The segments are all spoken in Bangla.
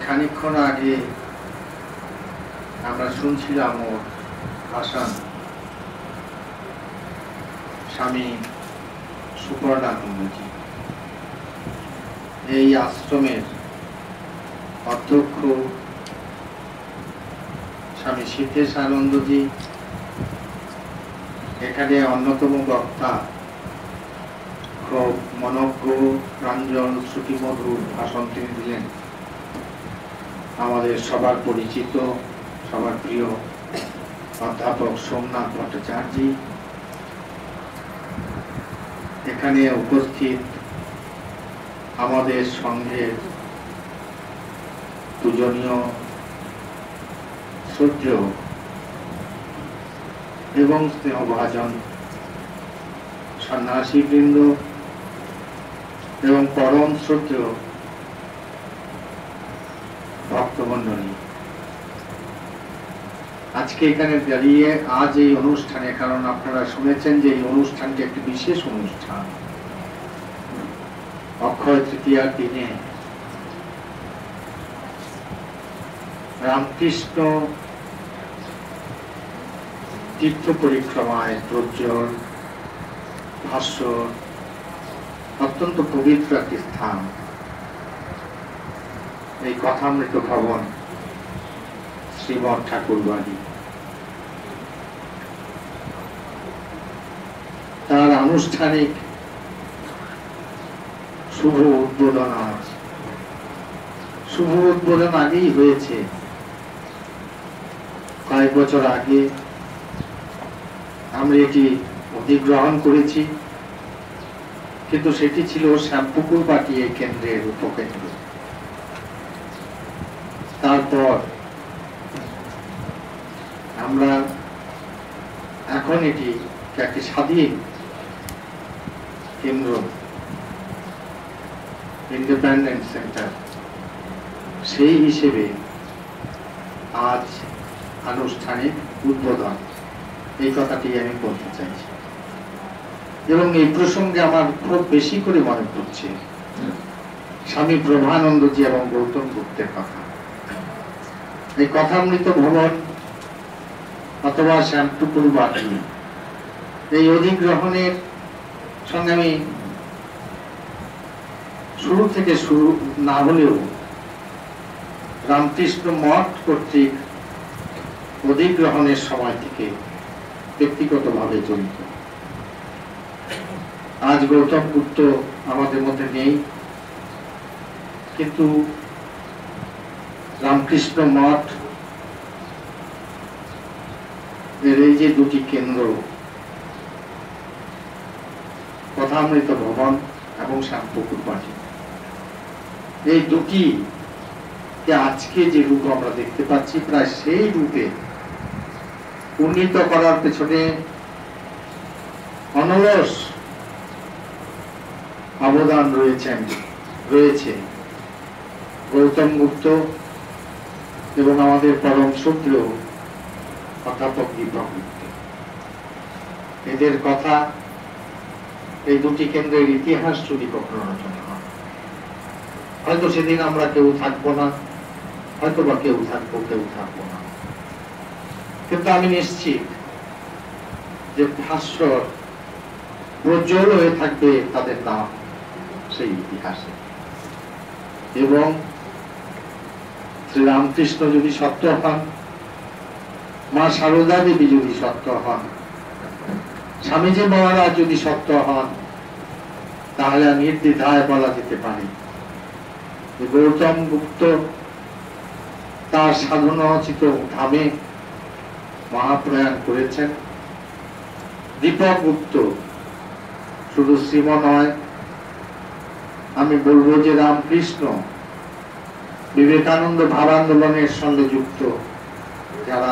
খানিকক্ষণ আগে আমরা শুনছিলাম ওর ভাষণ স্বামী সুপর্ণানন্দজি, এই আশ্রমের অধ্যক্ষ স্বামী সিদ্ধেশ আনন্দজি এখানে অন্যতম বক্তা, খুব মনজ্ঞ প্রাঞ্জল শ্রুতিমধুর ভাষণ তিনি দিলেন। আমাদের সবার পরিচিত, সবার প্রিয় অধ্যাপক সোমনাথ ভট্টাচার্য এখানে উপস্থিত, আমাদের সঙ্ঘের পূজনীয় শ্রদ্ধেয় এবং স্নেহভাজন সন্ন্যাসীবৃন্দ এবং পরম শ্রদ্ধেয় ভক্তমণ্ডলী, আজকে এখানে দাঁড়িয়ে আজ এই অনুষ্ঠানে, কারণ আপনারা শুনেছেন যে এই অনুষ্ঠানটি একটি বিশেষ অনুষ্ঠান, অক্ষয় তৃতীয়ার দিনে রামকৃষ্ণ তীর্থ পরিক্রমায় প্রজ্জ্বল ভাষ্য, অত্যন্ত পবিত্র একটি স্থান এই কথামৃত ভবন শ্রীমৎ ঠাকুরবাড়ি। তার আনুষ্ঠানিক শুভ উদ্বোধন আজ, শুভ উদ্বোধন আগেই হয়েছে, কয়েক বছর আগে আমরা এটি অধিগ্রহণ করেছি, কিন্তু সেটি ছিল শ্যামপুকুরবাটি এই কেন্দ্রের উপকেন্দ্র। তারপর আমরা এখন এটি একটি স্বাধীন কেন্দ্র, ইন্ডিপেন্ডেন্ট সেন্টার, সেই হিসেবে আজ আনুষ্ঠানিক উদ্বোধন, এই কথাটি আমি বলতে চাইছি। এবং এই প্রসঙ্গে আমার খুব বেশি করে মনে পড়ছে স্বামী ব্রহ্মানন্দজি এবং গৌতম গুপ্তের কথা। এই কথামৃত ভবন অথবা শ্যামপুকুরবাটি, এই অধিগ্রহণের সঙ্গে আমি শুরু থেকে শুরু না হলেও রামকৃষ্ণ মঠ কর্তৃক অধিগ্রহণের সময় থেকে ব্যক্তিগতভাবে জড়িত। আজ গৌতম গুপ্ত আমাদের মধ্যে নেই, কিন্তু রামকৃষ্ণ মঠ এর এই যে দুটি কেন্দ্র, কথামৃত ভবন এবং শ্যামপুকুরবাটি, এই দুটি আজকে যে রূপ আমরা দেখতে পাচ্ছি, প্রায় সেই রূপে উন্নীত করার পেছনে অনলস অবদান রয়েছে গৌতম গুপ্ত এবং আমাদের পরম শ্রদ্ধেয় অধ্যাপক দীপক গুপ্ত। এদের কথা, এই দুটি কেন্দ্রের ইতিহাস যদি কখনো রচনা হয়, হয়তো সেদিন আমরা কেউ থাকবো না, হয়তো বা কেউ থাকবো, কেউ থাকবো না, কিন্তু আমি নিশ্চিত যে ভাস্বর প্রজ্জ্বল হয়ে থাকবে তাদের নাম সেই ইতিহাসে। এবং শ্রীরামকৃষ্ণ যদি সত্য হন, মা সারদা দেবী যদি সত্য হন, স্বামীজি মহারাজ যদি সত্য হন, তাহলে নির্দ্বিধায় বলা যেতে পারে যে গৌতম গুপ্ত তার সাধনোচিত ধামে মহাপ্রয়াণ করেছেন, দীপক গুপ্ত শুধু শ্রীম নয়, আমি বলবো যে রামকৃষ্ণ বিবেকানন্দ ভাব আন্দোলনের সঙ্গে যুক্ত যারা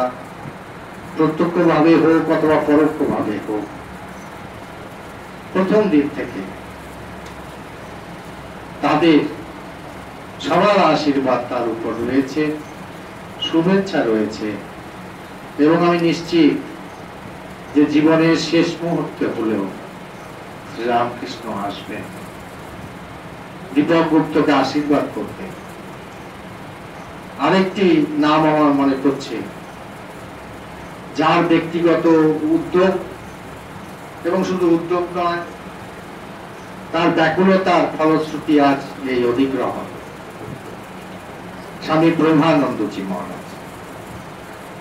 প্রত্যক্ষভাবে হোক অথবা পরোক্ষভাবে হোক, প্রথম দিক থেকে তাদের সবার আশীর্বাদ তার উপর রয়েছে, শুভেচ্ছা রয়েছে, এবং আমি নিশ্চিত যে জীবনের শেষ মুহূর্তে হলেও শ্রীরামকৃষ্ণ আসবেন দীপক গুপ্তকে আশীর্বাদ করতে। আরেকটি নাম আমার মনে পড়ছে, যার ব্যক্তিগত উদ্যোগ এবং শুধু উদ্যোগ নয়, তার ব্যাকুলতার ফলশ্রুতি আজ এই অধিগ্রহণ, স্বামী ব্রহ্মানন্দজি মহারাজ।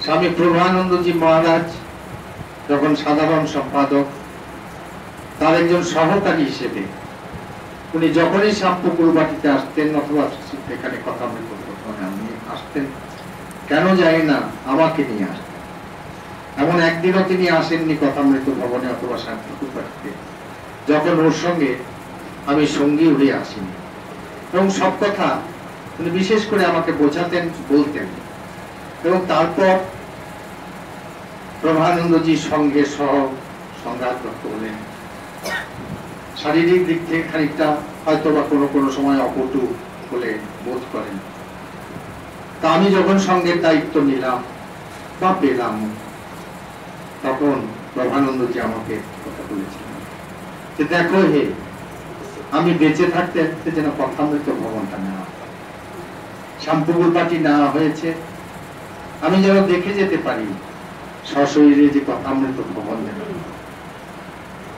স্বামী ব্রহ্মানন্দজি মহারাজ যখন সাধারণ সম্পাদক, তার একজন সহকারী হিসেবে উনি যখনই শ্যামপুকুরবাটিতে আসতেন অথবা এখানে কথা আসতেন, কেন জানি না আমাকে নিয়ে আসতেন। এমন একদিনও তিনি আসেননি কথামৃত ভবনে অথবা শ্যামপুকুরবাটিতে যখন ওর সঙ্গে আমি সঙ্গী হয়ে আসিনি। এবং সব কথা উনি বিশেষ করে আমাকে বোঝাতেন, বলতেন। এবং তারপর ব্রহ্মানন্দজির সঙ্গে সহ সংঘাতগ্রস্ত হলেন। শারীরিক দিক থেকে খানিকটা হয়তো বা কোনো সময় অপটু বলে বোধ করেন। তা আমি যখন সঙ্গের দায়িত্ব নিলাম বা পেলাম, তখন ব্রহ্মানন্দজি আমাকে কথা বলেছিলেন যে দেখো হে, আমি বেঁচে থাকতে যেন কথামৃত ভবনটা নেওয়া, শ্যামপুকুরবাটি নেওয়া হয়েছে, আমি যেন দেখে যেতে পারি সশরীরে যে কথামৃত ভবন নেওয়া।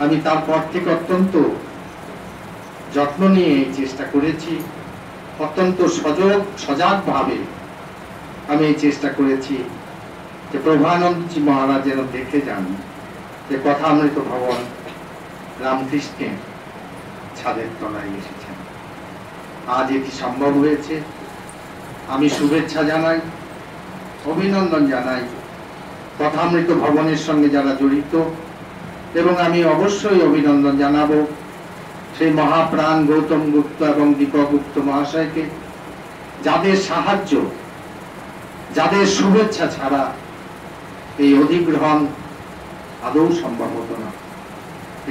আমি তারপর থেকে অত্যন্ত যত্ন নিয়ে চেষ্টা করেছি, অত্যন্ত সজাগ ভাবে আমি এই চেষ্টা করেছি যে ব্রহ্মানন্দজি মহারাজ যেন দেখে যান যে কথামৃত ভবন রামকৃষ্ণের ছাদের তলায় এসেছেন। আজ এটি সম্ভব হয়েছে। আমি শুভেচ্ছা জানাই, অভিনন্দন জানাই কথামৃত ভবনের সঙ্গে যারা জড়িত, এবং আমি অবশ্যই অভিনন্দন জানাবো সেই মহাপ্রাণ গৌতম গুপ্ত এবং দীপক গুপ্ত মহাশয়কে, যাদের সাহায্য, যাদের শুভেচ্ছা ছাড়া এই অধিগ্রহণ আদৌ সম্ভব হতো না।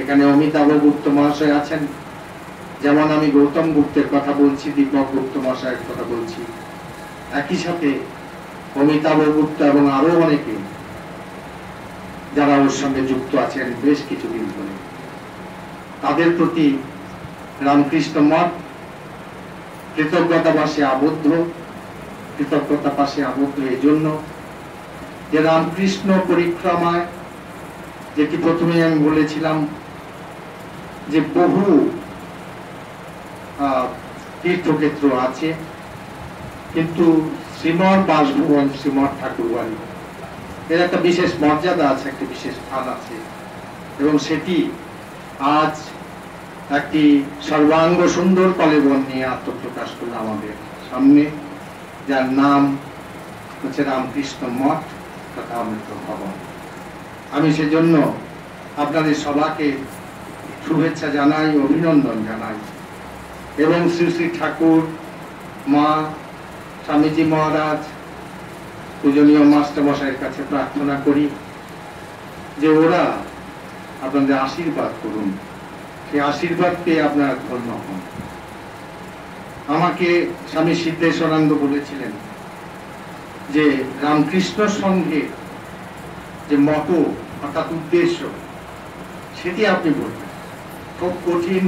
এখানে অমিতাভ গুপ্ত মহাশয় আছেন, যেমন আমি গৌতম গুপ্তের কথা বলছি, দীপক গুপ্ত মহাশয়ের কথা বলছি, একই সাথে অমিতাভ গুপ্ত এবং আরো অনেকে যারা ওর সঙ্গে যুক্ত আছেন বেশ কিছুদিন ধরে, তাদের প্রতি রামকৃষ্ণ মঠ কৃতজ্ঞতা পাশে আবদ্ধ এই জন্য যে রামকৃষ্ণ পরিক্রমায়, যেটি প্রথমে আমি বলেছিলাম যে বহু তীর্থক্ষেত্র আছে, কিন্তু শ্রীমঠ বাসভবন, শ্রীমঠ ঠাকুরবাড়ি এর একটা বিশেষ মর্যাদা আছে, একটা বিশেষ স্থান আছে, এবং সেটি আজ একটি সর্বাঙ্গ সুন্দর কলেবর নিয়ে আত্মপ্রকাশ করলো আমাদের সামনে, যার নাম হচ্ছে রামকৃষ্ণ মঠ কথামৃত ভবন। আমি সেজন্য আপনাদের সবাইকে শুভেচ্ছা জানাই, অভিনন্দন জানাই, এবং শ্রী শ্রী ঠাকুর, মা, স্বামীজি মহারাজ, পূজনীয় মাস্টার মশাইয়ের কাছে প্রার্থনা করি যে ওরা আপনাদের আশীর্বাদ করুন, সেই আশীর্বাদ পেয়ে আপনারা ধন্য হন। আমাকে স্বামী সিদ্ধেশ্বরানন্দ বলেছিলেন যে রামকৃষ্ণ সঙ্গে যে মতো অর্থাৎ উদ্দেশ্য, সেটি আপনি বলবেন। খুব কঠিন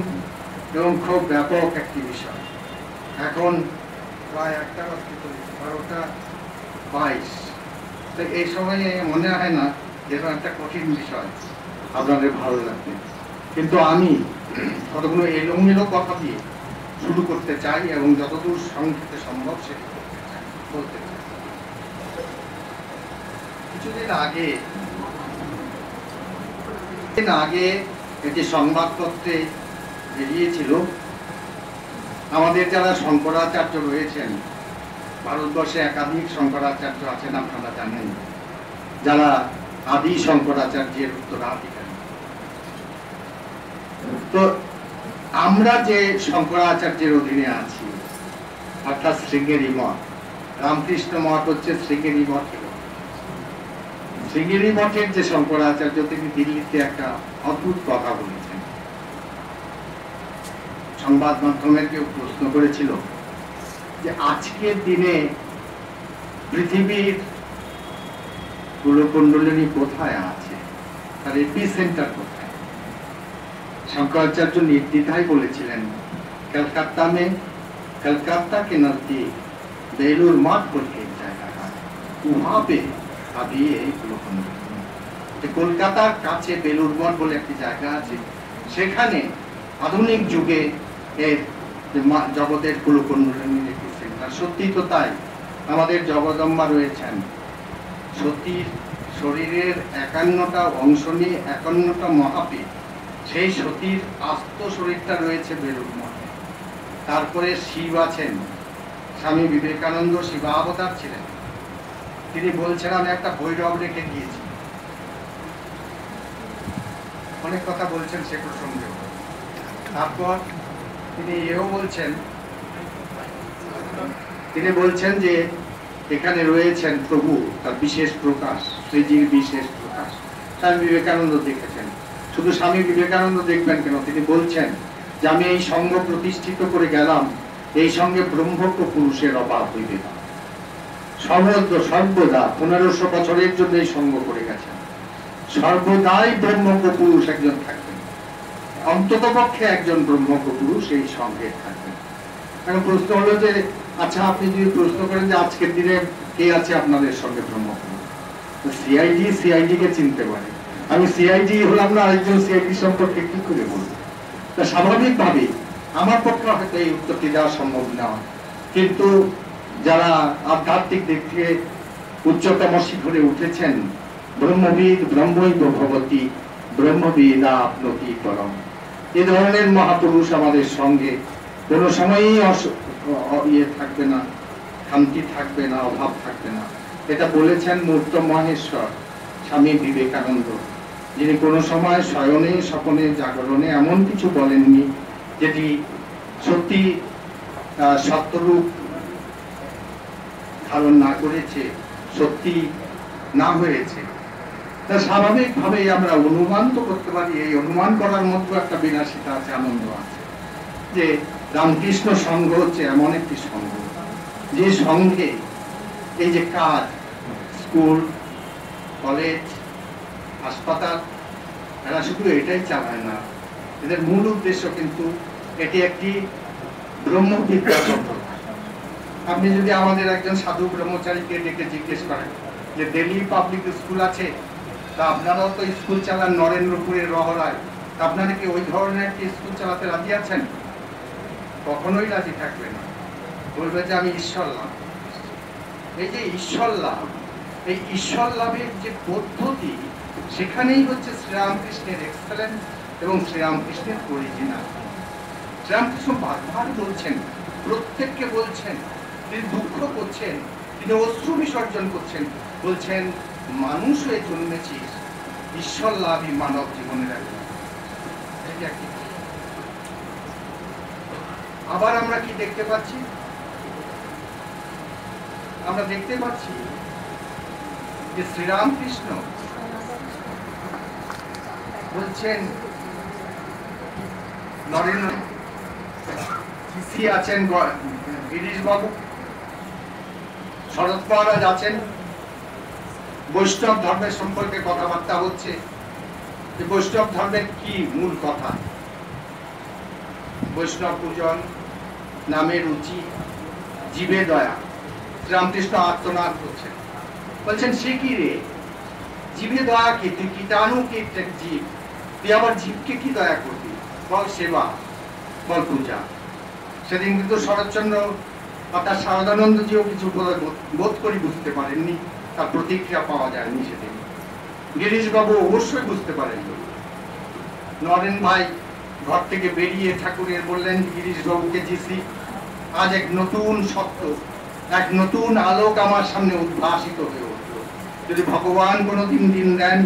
এবং খুব ব্যাপক একটি বিষয়। এখন প্রায় 12:22, তো এই সময়ে মনে হয় না যেন একটা কঠিন বিষয় আপনাদের ভালো লাগবে, কিন্তু আমি কতগুলো এলোমেলো কথা দিয়ে শুরু করতে চাই এবং যতদূর সংক্ষেপে সম্ভব সেটি বলতে চাই। কিছুদিন আগে একটি সংবাদপত্রে বেরিয়েছিল, আমাদের যারা শঙ্করাচার্য রয়েছেন, ভারতবর্ষে একাধিক শঙ্করাচার্য আছেন আপনারা জানেন, যারা আদি শঙ্করাচার্যের উত্তরাধিকারী, তো আমরা যে শঙ্করাচার্যের অধীনে আছি, অর্থাৎ শৃঙ্গেরি মঠ, রামকৃষ্ণ মঠ হচ্ছে শৃঙ্গেরি মঠের। শৃঙ্গেরি মঠের যে শঙ্করাচার্য, তিনি দিল্লিতে একটা অদ্ভুত কথা বলেছেন। সংবাদ মাধ্যমের কেউ প্রশ্ন করেছিল যে আজকের দিনে পৃথিবীর কুলকুণ্ডলিনী কোথায় আছে, তার এপিসেন্টার কোথায়? शंकराचार्य निर्द्विधाय बोलेছিলেন, कलकत्ता के नजदीक बेलूर मठ बोल के एक जगह है, वहां पे अभी কলকাতার কাছে বেলুর মঠ বলে একটি জায়গা আছে, সেখানে আধুনিক যুগে এর জগতের কুলকুণ্ডলিনীর একটি সেন্টার। সত্যি তো তাই, আমাদের জগদম্বা রয়েছেন, সতীর শরীরের 51টা অংশ নিয়ে 51টা মহাপীঠ, সেই সতীর আস্ত শরীরটা রয়েছে বেলুর মঠে। তারপরে শিব আছেন, স্বামী বিবেকানন্দ শিবাবতার ছিলেন, তিনি বলছেন আমি একটা ভৈরব রেখে গিয়েছি। অনেক কথা বলছেন সে প্রসঙ্গে। তারপর তিনি বলছেন যে এখানে রয়েছেন প্রভু, তার বিশেষ প্রকাশ, শ্রীজির বিশেষ প্রকাশ। স্বামী বিবেকানন্দ দেখেছেন। শুধু স্বামী বিবেকানন্দ দেখবেন কেন, তিনি বলছেন যে আমি এই সঙ্গ প্রতিষ্ঠিত করে গেলাম, এই সঙ্গে ব্রহ্মজ্ঞ পুরুষের অভাব হইবে না। সর্বদা 1500 বছরের জন্য এই সঙ্গ করে গেছেন, সর্বদাই ব্রহ্মজ্ঞ পুরুষ একজন থাকবেন, অন্তত পক্ষে একজন ব্রহ্মজ্ঞ পুরুষ এই সঙ্গে থাকবেন। এখন প্রশ্ন হলো যে আচ্ছা, আপনি যদি প্রশ্ন করেন যে আজকের দিনে কে আছে আপনাদের সঙ্গে ব্রহ্মজ্ঞ, সিআইডি কে চিনতে পারে, আমি সিআইডি হলাম না, আরেকজন সিআইডি সম্পর্কে কি করে বলবো? তা স্বাভাবিকভাবে আমার পক্ষে হয়তো এই উত্তরটি দেওয়া সম্ভব না, কিন্তু যারা আধ্যাত্মিক দিক থেকে উচ্চতম শিখরে উঠেছেন, ব্রহ্মবিদ ব্রহ্মৈব ভবতি ব্রহ্মবিদা আপনতি পরম, এ ধরনের মহাপুরুষ আমাদের সঙ্গে কোনো সময়ই ইয়ে থাকবে না, শান্তি থাকবে না, অভাব থাকবে না। এটা বলেছেন মূর্ত মহেশ্বর স্বামী বিবেকানন্দ, যিনি কোনো সময় শয়নে স্বপনে জাগরণে এমন কিছু বলেননি যেটি সত্যি সত্যরূপ ধারণ না করেছে, সত্যি না হয়েছে। তা স্বাভাবিকভাবেই আমরা অনুমান তো করতে পারি, এই অনুমান করার মধ্যে একটা বিলাসিতা আছে, আনন্দ আছে, যে রামকৃষ্ণ সংঘ হচ্ছে এমন একটি সংঘ যে সঙ্গে এই যে কাজ, স্কুল, কলেজ, হাসপাতাল, এরা শুধু এটাই চালায় না, এদের মূল উদ্দেশ্য কিন্তু এটি একটি ব্রহ্মবিদ্যা সম্প্রদায়। আপনি যদি আমাদের একজন সাধু ব্রহ্মচারীকে ডেকে জিজ্ঞেস করেন যে দিল্লি পাবলিক স্কুল আছে, তা আপনারাও তো স্কুল চালান নরেন্দ্রপুরের রহরায়, তা আপনারা কি ওই ধরনের একটি স্কুল চালাতে রাজি আছেন? কখনোই রাজি থাকবে না, বলবে যে আমি ঈশ্বর লাভ। এই যে ঈশ্বর লাভ, এই ঈশ্বর লাভের যে পদ্ধতি, সেখানেই হচ্ছে শ্রীরামকৃষ্ণের এক্সেলেন্স এবং শ্রীরামকৃষ্ণের অরিজিনাল। শ্রীরামকৃষ্ণ বারবার বলছেন, প্রত্যেককে বলছেন, তিনি দুঃখ করছেন, তিনি অশ্রু বিসর্জন করছেন, বলছেন মানুষ হয়ে জন্মেছিস, ঈশ্বর লাভই মানব জীবনের একটা। আবার আমরা কি দেখতে পাচ্ছি? আমরা দেখতে পাচ্ছি যে শ্রীরামকৃষ্ণ বলছেন নরেন্দ্র আছেন, গিরিশ বাবু, শরৎ মহারাজ আছেন, বৈষ্ণব ধর্মের সম্পর্কে কথাবার্তা হচ্ছে যে বৈষ্ণব ধর্মের কি মূল কথা, বৈষ্ণব পূজন, নামে রুচি, জীবে দয়া। শ্রীরামকৃষ্ণ আত্মনাদ করছেন, বলছেন সে কি রে, জীবে দয়া কি, তুই কীটাণু কি জীব, তুই আবার জীবকে কি দয়া করবি? বল সেবা, বল পূজা। সেদিন কিন্তু শরৎচন্দ্র অর্থাৎ শারদানন্দজিও কিছু বোধ করি বুঝতে পারেননি, তার প্রতিক্রিয়া পাওয়া যায়নি সেদিন। গিরিশ বাবু অবশ্যই বুঝতে পারেননি। নরেন ভাই ঘর থেকে বেরিয়ে ঠাকুরের বললেন গিরিশ বাবুকে, জিসি আজ এক নতুন সত্য, এক নতুন আলোক আমার সামনে উদ্ভাসিত হয়ে উঠল, যদি ভগবান কোনোদিন দিন দেন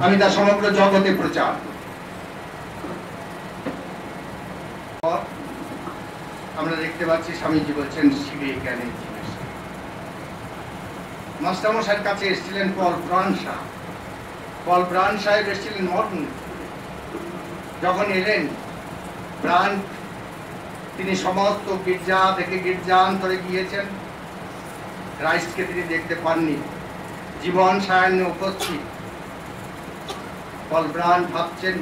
আমি তা সমগ্র জগতে প্রচার। আমরা দেখতে পাচ্ছি স্বামীজি বলছেন শিবে জ্ঞানের জিনিস। মাস্টারমশাইয়ের কাছে এসেছিলেন পল ব্রান সাহেব। পল ব্রান সাহেব এসেছিলেন মর্টন। যখন এলেন ব্রান, তিনি সমস্ত গির্জা থেকে গির্জান্তরে গিয়েছেন, ক্রাইস্টকে তিনি দেখতে পাননি, জীবন সায়ান্নে উপস্থিত। পল ব্রান ভাবছেন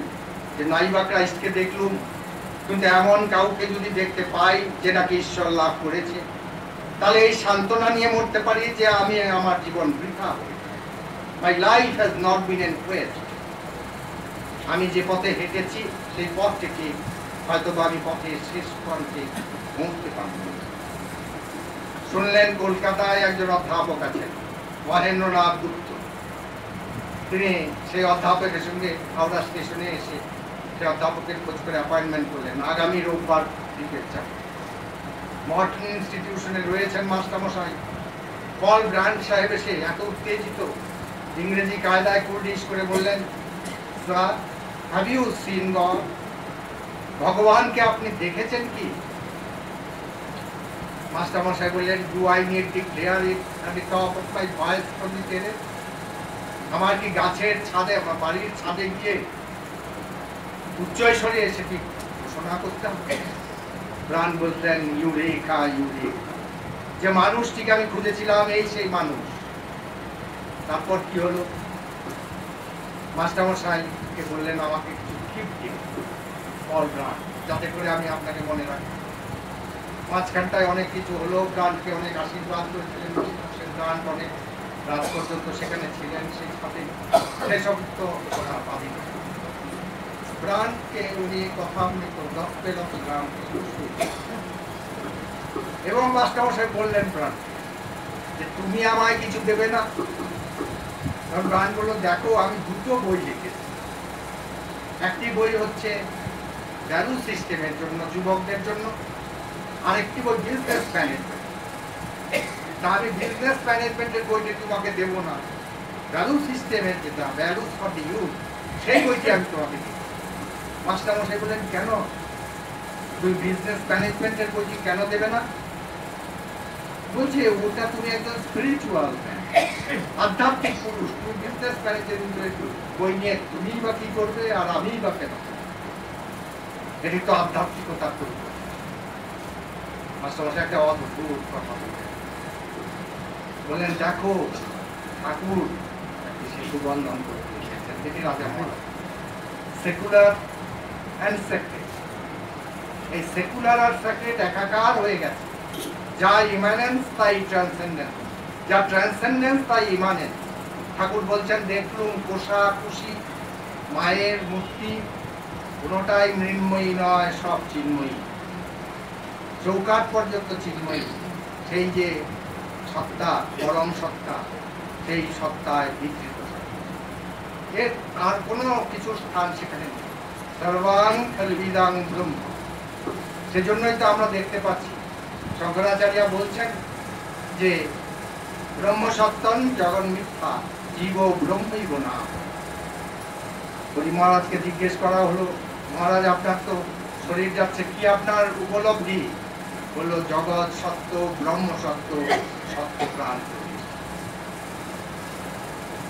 যে নাইবা ক্রাইস্টকে দেখলুম, কিন্তু এমন কাউকে যদি দেখতে পাই যে নাকি ঈশ্বর লাভ করেছে, তাহলে এই সান্ত্বনা নিয়ে মরতে পারি যে আমি আমার জীবন বৃথা হয়ে, my life has not been N West. আমি যে পথে হেঁটেছি সেই পথ থেকে হয়তো আমি পথে শেষ প্রান্তে পৌঁছতে পারব। শুনলেন কলকাতায় একজন অধ্যাপক আছেন, মহেন্দ্রনাথ গুপ্ত। তিনি সেই অধ্যাপকের সঙ্গে হাওড়া স্টেশনে এসে সেই অধ্যাপকের খোঁজ করে অ্যাপয়েন্টমেন্ট করলেন আগামী রোববার দিকের চাপে। মর্টন ইনস্টিটিউশনে রয়েছেন মাস্টারমশাই। পল ব্রান্ড সাহেব এসে এত উত্তেজিত, ইংরেজি কায়দায় কুর্দিশ করে বললেন, sir, have you seen God? ভগবানকে আপনি দেখেছেন কি? মাস্টারমশাই বললেন, do I need declare it at the top of my voice for the terrace? আমার কি গাছের ছাদে বা বাড়ির ছাদে গিয়ে উচ্চস্বরে সেটি ঘোষণা করতে হবে? প্রাণ বললেন, ইউরেকা ইউরেকা, যে মানুষটিকে আমি খুঁজেছিলাম এই সেই মানুষ। তারপর কি হলো? মাস্টারমশাইকে বললেন, আমাকে কিছু গিফট দিন পল ব্রান, যাতে করে আমি আপনাকে মনে রাখি। মাঝখানটায় অনেক কিছু হলো, গানকে অনেক আশীর্বাদ করেছিলেন, গান অনেক রাত পর্যন্ত সেখানে ছিলেন, সেই সাথে সেসব তো কথা পাবি না। প্রাণকে উনি কথামৃত দপ্পের গ্রাম এবং মাস্টারমশাই বললেন প্রাণ যে তুমি আমায় কিছু দেবে না? প্রাণ বলল, দেখো আমি দুটো বই লিখেছি। একটি বই হচ্ছে ভ্যালু সিস্টেমের জন্য, যুবকদের জন্য, আরেকটি বই বিজনেস ম্যানেজমেন্ট। তা আমি বিজনেস ম্যানেজমেন্টের বইটি তোমাকে দেবো না, ভ্যালু সিস্টেমের যেটা ভ্যালু ফর দি ইউথ, সেই বইটি আমি তোমাকে দেব। মাস্টারমশাই বললেন, কেন? তুমি বিজনেস ম্যানেজমেন্টের বইটি কেন দেবে না? বলছে, ওটা তুমি একজন স্পিরিচুয়াল ম্যান, আধ্যাত্মিক পুরুষ, তুমি বিজনেস ম্যানেজমেন্টের বই নিয়ে তুমিই বা কি করবে আর আমিই বা কেন? এটি তো আধ্যাত্মিকতা করবে। মাস্টারমশাই একটা অদ্ভুত কথা বললেন, দেখো ঠাকুর একটি শিশু বন্ধন করে লিখেছেন, যেটি রাজা মহারাজ, সেকুলার অ্যান্ড সেক্রেট। এই সেকুলার আর সেক্রেট একাকার হয়ে গেছে, যা ইমানেন্স তাই ট্রান্সেন্ডেন্স, যা ট্রান্সেন্ডেন্স তাই ইমানেন্স। ঠাকুর বলছেন, দেখলুম কোষা কুশি মায়ের মূর্তি, কোনোটাই মৃন্ময়ী নয়, সব চিন্ময়ী। চৌকাঠ পর্যন্ত চিন্ময়ী, সেই যে সত্তা, পরম সত্তা, সেই সত্তায় বিকৃত। এর আর কোনো কিছু স্থান সেখানে নেই। সর্বাং খলবিদাং ব্রহ্ম। সেজন্যই তো আমরা দেখতে পাচ্ছি শঙ্করাচার্য বলছেন যে ব্রহ্ম সত্যং জগন মিথ্যা, জীব ব্রহ্মৈব না। হরি মহারাজকে জিজ্ঞেস করা হলো, মহারাজ আপনার তো শরীর যাচ্ছে, কি আপনার উপলব্ধি? বললো, জগৎ সত্য, ব্রহ্ম সত্য, সত্য প্রাণ।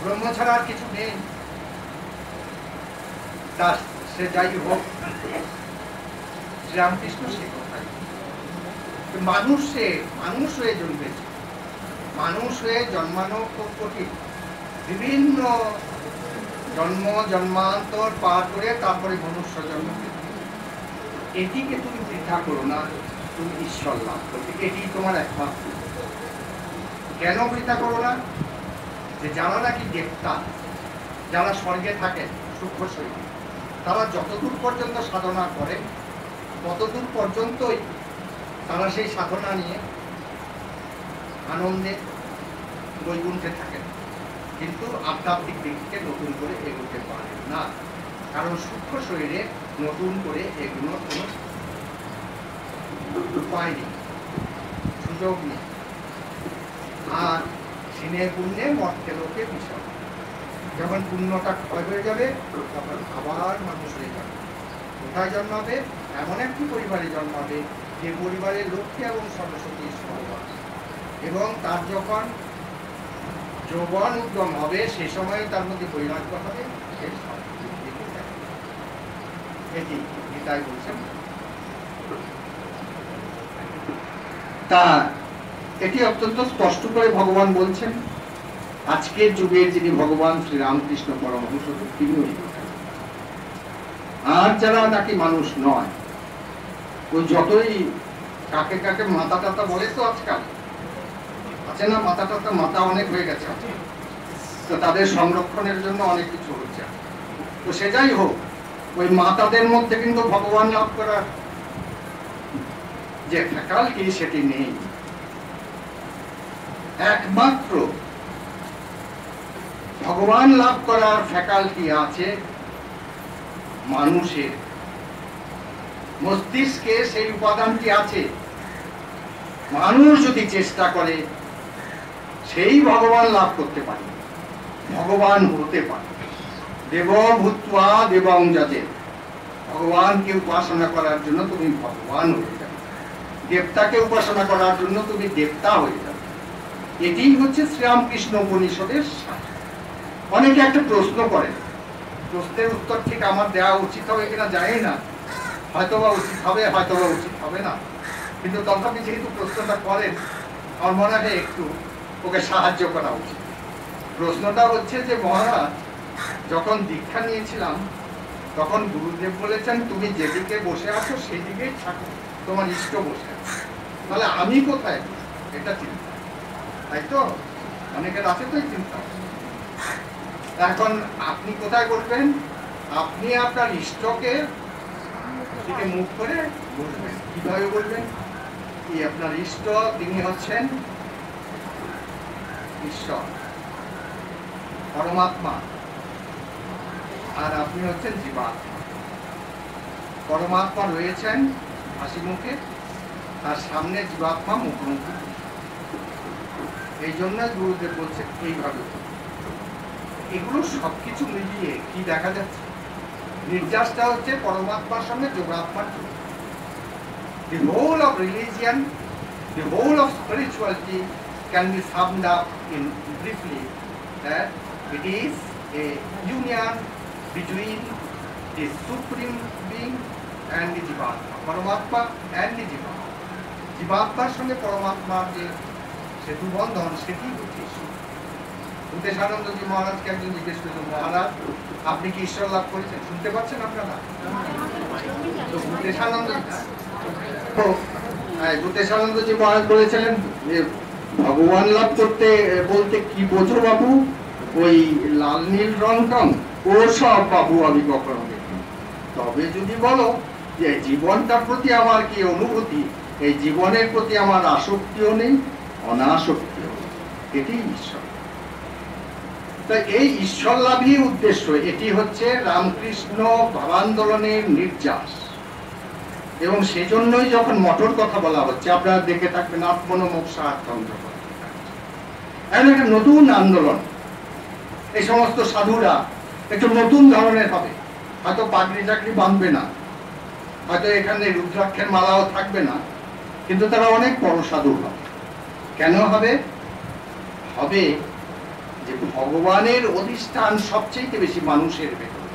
ব্রহ্ম ছাড়া আর কিছু নেই। সে যাই হোক, শ্রীরামকৃষ্ণ সে কথাই, মানুষ হয়ে জন্মেছে, মানুষ হয়ে জন্মানো খুব কঠিন। বিভিন্ন জন্ম জন্মান্তর পার করে তারপরে মনুষ্য জন্ম। এটিকে তুমি বৃথা করো না, তুমি ঈশ্বর লাভ করবে, এটি তোমার একমাত্র। কেন বৃথা করো না? যে যারা নাকি দেবতা, যারা স্বর্গে থাকেন সূক্ষ্ম শরীরে, তারা যতদূর পর্যন্ত সাধনা করে ততদূর পর্যন্তই তারা সেই সাধনা নিয়ে আনন্দে বৈকুণ্ঠে থাকেন, কিন্তু আধ্যাত্মিক দিককে নতুন করে এগোতে পারেন না, কারণ সূক্ষ্ম শরীরে নতুন করে এগুলোর কোনো উপায় নেই, সুযোগ নেই। আর সিনে পুণ্যে মর্তে লোকে বিষয়, যখন পুণ্যটা ক্ষয় হয়ে যাবে তখন আবার মানুষ হয়ে যাবে। কোথায় জন্মাবে? এমন একটি পরিবারে জন্মাবে যে পরিবারের লক্ষ্মী এবং সরস্বতী ভগবান, এবং তার যখন যৌবন উদ্যম হবে সে সময় তার মধ্যে বৈরাগ্য হবে, সে এটি গীতায় বলছেন। তা এটি অত্যন্ত স্পষ্ট করে ভগবান বলছেন। আজকের যুগের যিনি ভগবান শ্রী রামকৃষ্ণ পরমহংস তিনি, আর যারা নাকি মানুষ নয়, ওই যতই কাকে কাকে মাথা টাতা বলে, তো আজকাল আছে না মাথা টাতা, মাথা অনেক হয়ে গেছে, তো তাদের সংরক্ষণের জন্য অনেক কিছু হচ্ছে। তো সেটাই হোক, ওই মাতাদের মধ্যে কিন্তু ভগবান লাভ করার যে ফ্যাকাল্টি সেটি নেই। একমাত্র ভগবান লাভ করার ফ্যাকাল্টি আছে মানুষের মস্তিষ্কে, সেই উপাদানটি আছে। মানুষ যদি চেষ্টা করে সেই ভগবান লাভ করতে পারে, ভগবান হতে পারে। দেব ভূত্বা দেবং যজেৎ, ভগবানকে উপাসনা করার জন্য তুমি ভগবান হয়ে যাবে, দেবতাকে উপাসনা করার জন্য তুমি দেবতা হয়ে যাবে। এটি হচ্ছে শ্রীরামকৃষ্ণ উপনিষদের সার। অনেকে একটা প্রশ্ন করে, প্রশ্নের উত্তর ঠিক আমার দেওয়া উচিত হবে কিনা জানি না, হয়তোবা উচিত হবে, হয়তোবা উচিত হবে না, কিন্তু তথাপি যেহেতু প্রশ্নটা করেন, আমার মনে হয় একটু ওকে সাহায্য করা উচিত। প্রশ্নটা হচ্ছে যে, মহারাজ, যখন দীক্ষা নিয়েছিলাম তখন গুরুদেব বলেছেন তুমি যেদিকে বসে আছো সেই দিকেই থাকো, তোমার ইষ্ট বসে আছে, তাহলে আমি কোথায়? এটা চিন্তা, তাই তো? অনেকের আছে তো এই চিন্তা। এখন আপনি কোথায় বসবেন? আপনি আপনার ইষ্টকে দিকে মুখ করে বসবেন। কিভাবে বলবেন? কি আপনার ইষ্ট, তিনি হচ্ছেন ঈশ্বর, পরমাত্মা, আর আপনি হচ্ছেন জীবাত্মা। পরমাত্মা রয়েছেন হাসি মুখে, তার সামনে জীবাত্মা মুখোমুখি। এই জন্য গুরুদেব বলছে এইভাবে। এগুলো সবকিছু মিলিয়ে কি দেখা যাচ্ছে? নির্যাসটা হচ্ছে পরমাত্মার সঙ্গে যোগাত্মার যোগ। The whole of religion, the whole of spirituality can be summed up in briefly that it is a union between the supreme being and the jivatma, Paramatma and the jivatma. জীবাত্মার সঙ্গে পরমাত্মার যে সেতু বন্ধন, সেটি হচ্ছে ঈশ্বর। ভূতেশানন্দজি মহারাজকে একজন জিজ্ঞেস করেছেন, মহারাজ আপনি কি ঈশ্বর লাভ করেছেন? শুনতে পাচ্ছেন আপনারা? তো ভূতেশানন্দজি মহারাজ বলেছিলেন যে ভগবান লাভ করতে বলতে কি বোঝো বাবু? ওই লাল নীল রং টং ও সব বাবু আমি কখনো দেখি। তবে যদি বলো যে জীবনটার প্রতি আমার কি অনুভূতি, এই জীবনের প্রতি আমার আসক্তিও নেই, অনাসক্তিও নেই, এটি ঈশ্বর। তাই এই ঈশ্বর লাভই উদ্দেশ্য। এটি হচ্ছে রামকৃষ্ণ ভাবান্দোলনের নির্যাস, এবং সেজন্যই যখন মঠর কথা বলা হচ্ছে, আপনারা দেখে থাকবেন আত্মনমোক্ষার্থন্ত্র, এখন একটা নতুন আন্দোলন। এই সমস্ত সাধুরা একটু নতুন ধরনের হবে, হয়তো পাগড়ি চাকরি বাঁধবে না, হয়তো এখানে রুদ্রাক্ষের মালাও থাকবে না, কিন্তু তারা অনেক বড় সাধু হবে। কেন হবে? হবে যে ভগবানের অধিষ্ঠান সবচেয়ে বেশি মানুষের ভেতরে,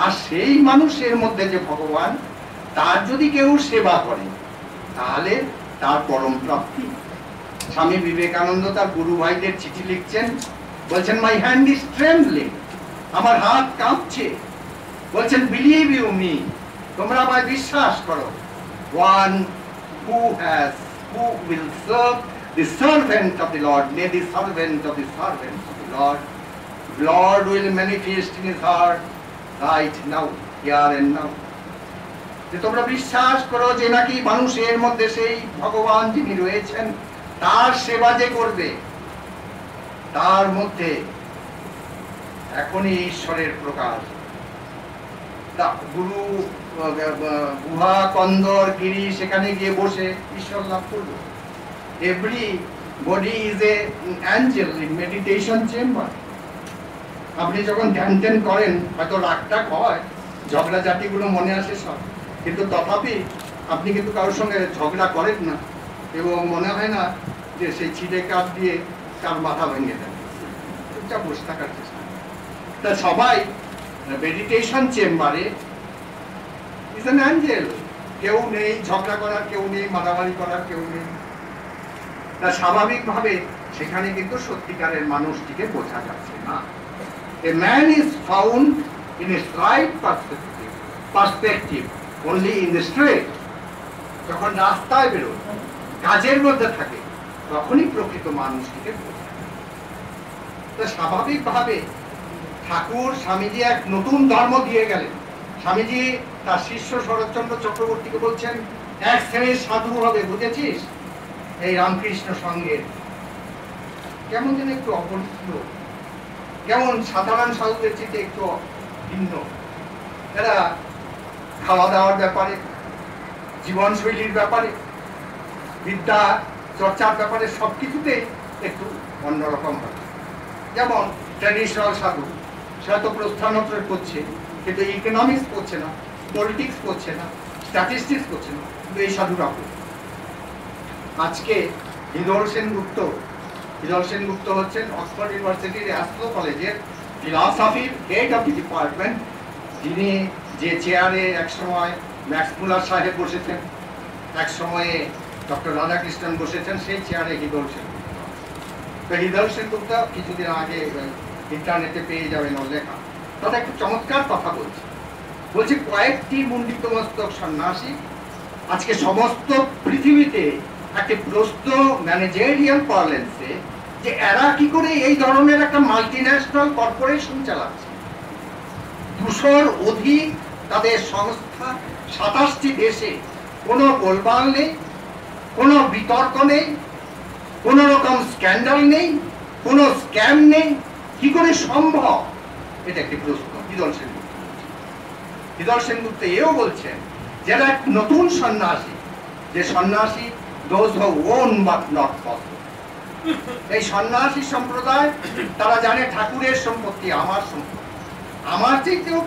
আর সেই মানুষের মধ্যে যে ভগবান, তার যদি কেউ সেবা করে তাহলে তার পরম প্রাপ্তি। স্বামী বিবেকানন্দ তার গুরু ভাইদের চিঠি লিখছেন, বলছেন মাই হ্যান্ড ইজ ট্রেমব্লিং, আমার হাত কাঁপছে। বলছেন বিলিভ ইউ মি, তোমরা আমায় বিশ্বাস করো। One who will serve the servant of the Lord, nay the servant of the servants of the Lord will manifest in his heart right now, here and now. যে তোমরা বিশ্বাস করো যে নাকি মানুষের মধ্যে সেই ভগবান যিনি রয়েছেন, তার সেবা যে করবে, তার মধ্যে এখনই ঈশ্বরের প্রকাশ। গুরু গুহা, কন্দর, গিরি, সেখানে গিয়ে বসে ঈশ্বর লাভ করবে। Every body is a Angel in meditation chamber. আপনি যখন ধ্যান ধ্যান করেন, হয়তো রাগটাগ হয়, ঝগড়াঝাটিগুলো মনে আসে সব, কিন্তু তথাপি আপনি কিন্তু কারোর সঙ্গে ঝগড়া করেন না এবং মনে হয় না যে সেই ছিটে কাঠ দিয়ে তার মাথা ভেঙে দেন, চুপচাপ বসে থাকার চেষ্টা। তা সবাই মেডিটেশন চেম্বারে ইজ অ্যান অ্যাঞ্জেল, কেউ নেই ঝগড়া করার, কেউ নেই মারামারি করার, কেউ নেই। তা স্বাভাবিকভাবে সেখানে কিন্তু সত্যিকারের মানুষটিকে বোঝা যাচ্ছে না। A man is found in its right perspective only in the street. যখন রাস্তায় বেরোয়, কাজের মধ্যে থাকে, তখনই প্রকৃত মানুষটিকে বোঝা যায়। তো স্বাভাবিকভাবে ঠাকুর স্বামীজি এক নতুন ধর্ম দিয়ে গেলেন। স্বামীজি তার শিষ্য শরৎচন্দ্র চক্রবর্তীকে বলছেন, এক শ্রেণীর সাধু হবে, বুঝেছিস? এই রামকৃষ্ণ সঙ্গের কেমন যেন একটু অপরিচিত, কেমন সাধারণ সাধুদের চেয়ে একটু ভিন্ন। এরা খাওয়া দাওয়ার ব্যাপারে, জীবনশৈলীর ব্যাপারে, বিদ্যা চর্চার ব্যাপারে সবকিছুতে একটু অন্যরকম হবে। যেমন ট্র্যাডিশনাল সাধু, সে হয়তো প্রস্থানত্র করছে, কিন্তু ইকোনমিক্স করছে না, পলিটিক্স করছে না, স্ট্যাটিস্টিক্স করছে না, কিন্তু এই সাধুরা করছে। আজকে হিদল সেনগুপ্ত হচ্ছেন অক্সফোর্ড ইউনিভার্সিটির অ্যাস্ট্রো কলেজের ফিলসফির হেড অফ দি ডিপার্টমেন্ট, যিনি যে চেয়ারে একসময় ম্যাক্স মুলার সাহেব বসেছেন, এক সময়ে ডক্টর রাধাকৃষ্ণন বসেছেন, সেই চেয়ারে হিদল সেনগুপ্ত। তো হিদল সেনগুপ্ত কিছুদিন আগে ইন্টারনেটে পেয়ে যাবেন ওর লেখা। তাতে একটা চমৎকার কথা বলছি কয়েকটি মুন্ডিত মস্তক সন্ন্যাসী আজকে সমস্ত পৃথিবীতে একটা প্রশ্ন ম্যানেজারিয়াল পার্লেন্সে যে এরা কি করে এই ধরনের একটা মাল্টিন্যাশনাল কর্পোরেশন চালাচ্ছে। 200-র অধিক তাদের সংস্থা, 27টি দেশে, কোনো গোলমাল নেই, কোনো বিতর্ক নেই, কোনো রকম স্ক্যান্ডাল নেই, কোনো স্ক্যাম নেই। কি করে সম্ভব? এটা একটি প্রশ্ন। হিদল সেনগুপ্ত এও বলছেন যারা এক নতুন সন্ন্যাসী, যে সন্ন্যাসী those who own but not possess। এই সন্ন্যাসী সম্প্রদায় তারা জানে ঠাকুরের সম্পত্তি আমার সম্পত্তি, আমার চাইতেও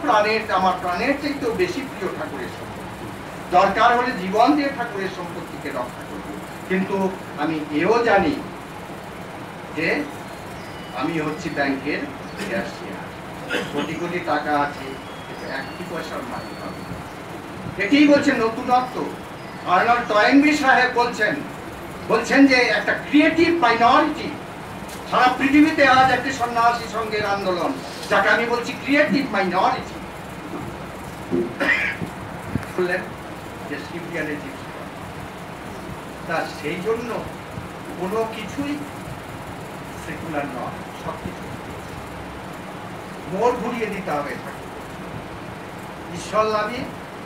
আমার প্রাণের চাইতেও বেশি প্রিয় ঠাকুরের সম্পত্তি। দরকার হলে জীবন দিয়ে ঠাকুরের সম্পত্তিকে রক্ষা করব, কিন্তু আমি এও জানি যে আমি হচ্ছি ব্যাংকের ক্যাশিয়ার, কোটি কোটি টাকা আছে, একটি পয়সার মালিক হবে। এটাই বলছেন নতুনত্ব। আর্নল্ড টয়েনবি সাহেব বলছেন যে একটা ক্রিয়েটিভ মাইনরিটি সারা পৃথিবীতে আজ একটি সন্ন্যাসী সঙ্গের আন্দোলন, যাকে আমি বলছি ক্রিয়েটিভ মাইনরিটি। বললেন যে তা সেই জন্য কোনো কিছুই সেকুলার নয়, সবকিছু মোড় ঘুরিয়ে দিতে হবে। ঈশ্বর লাভই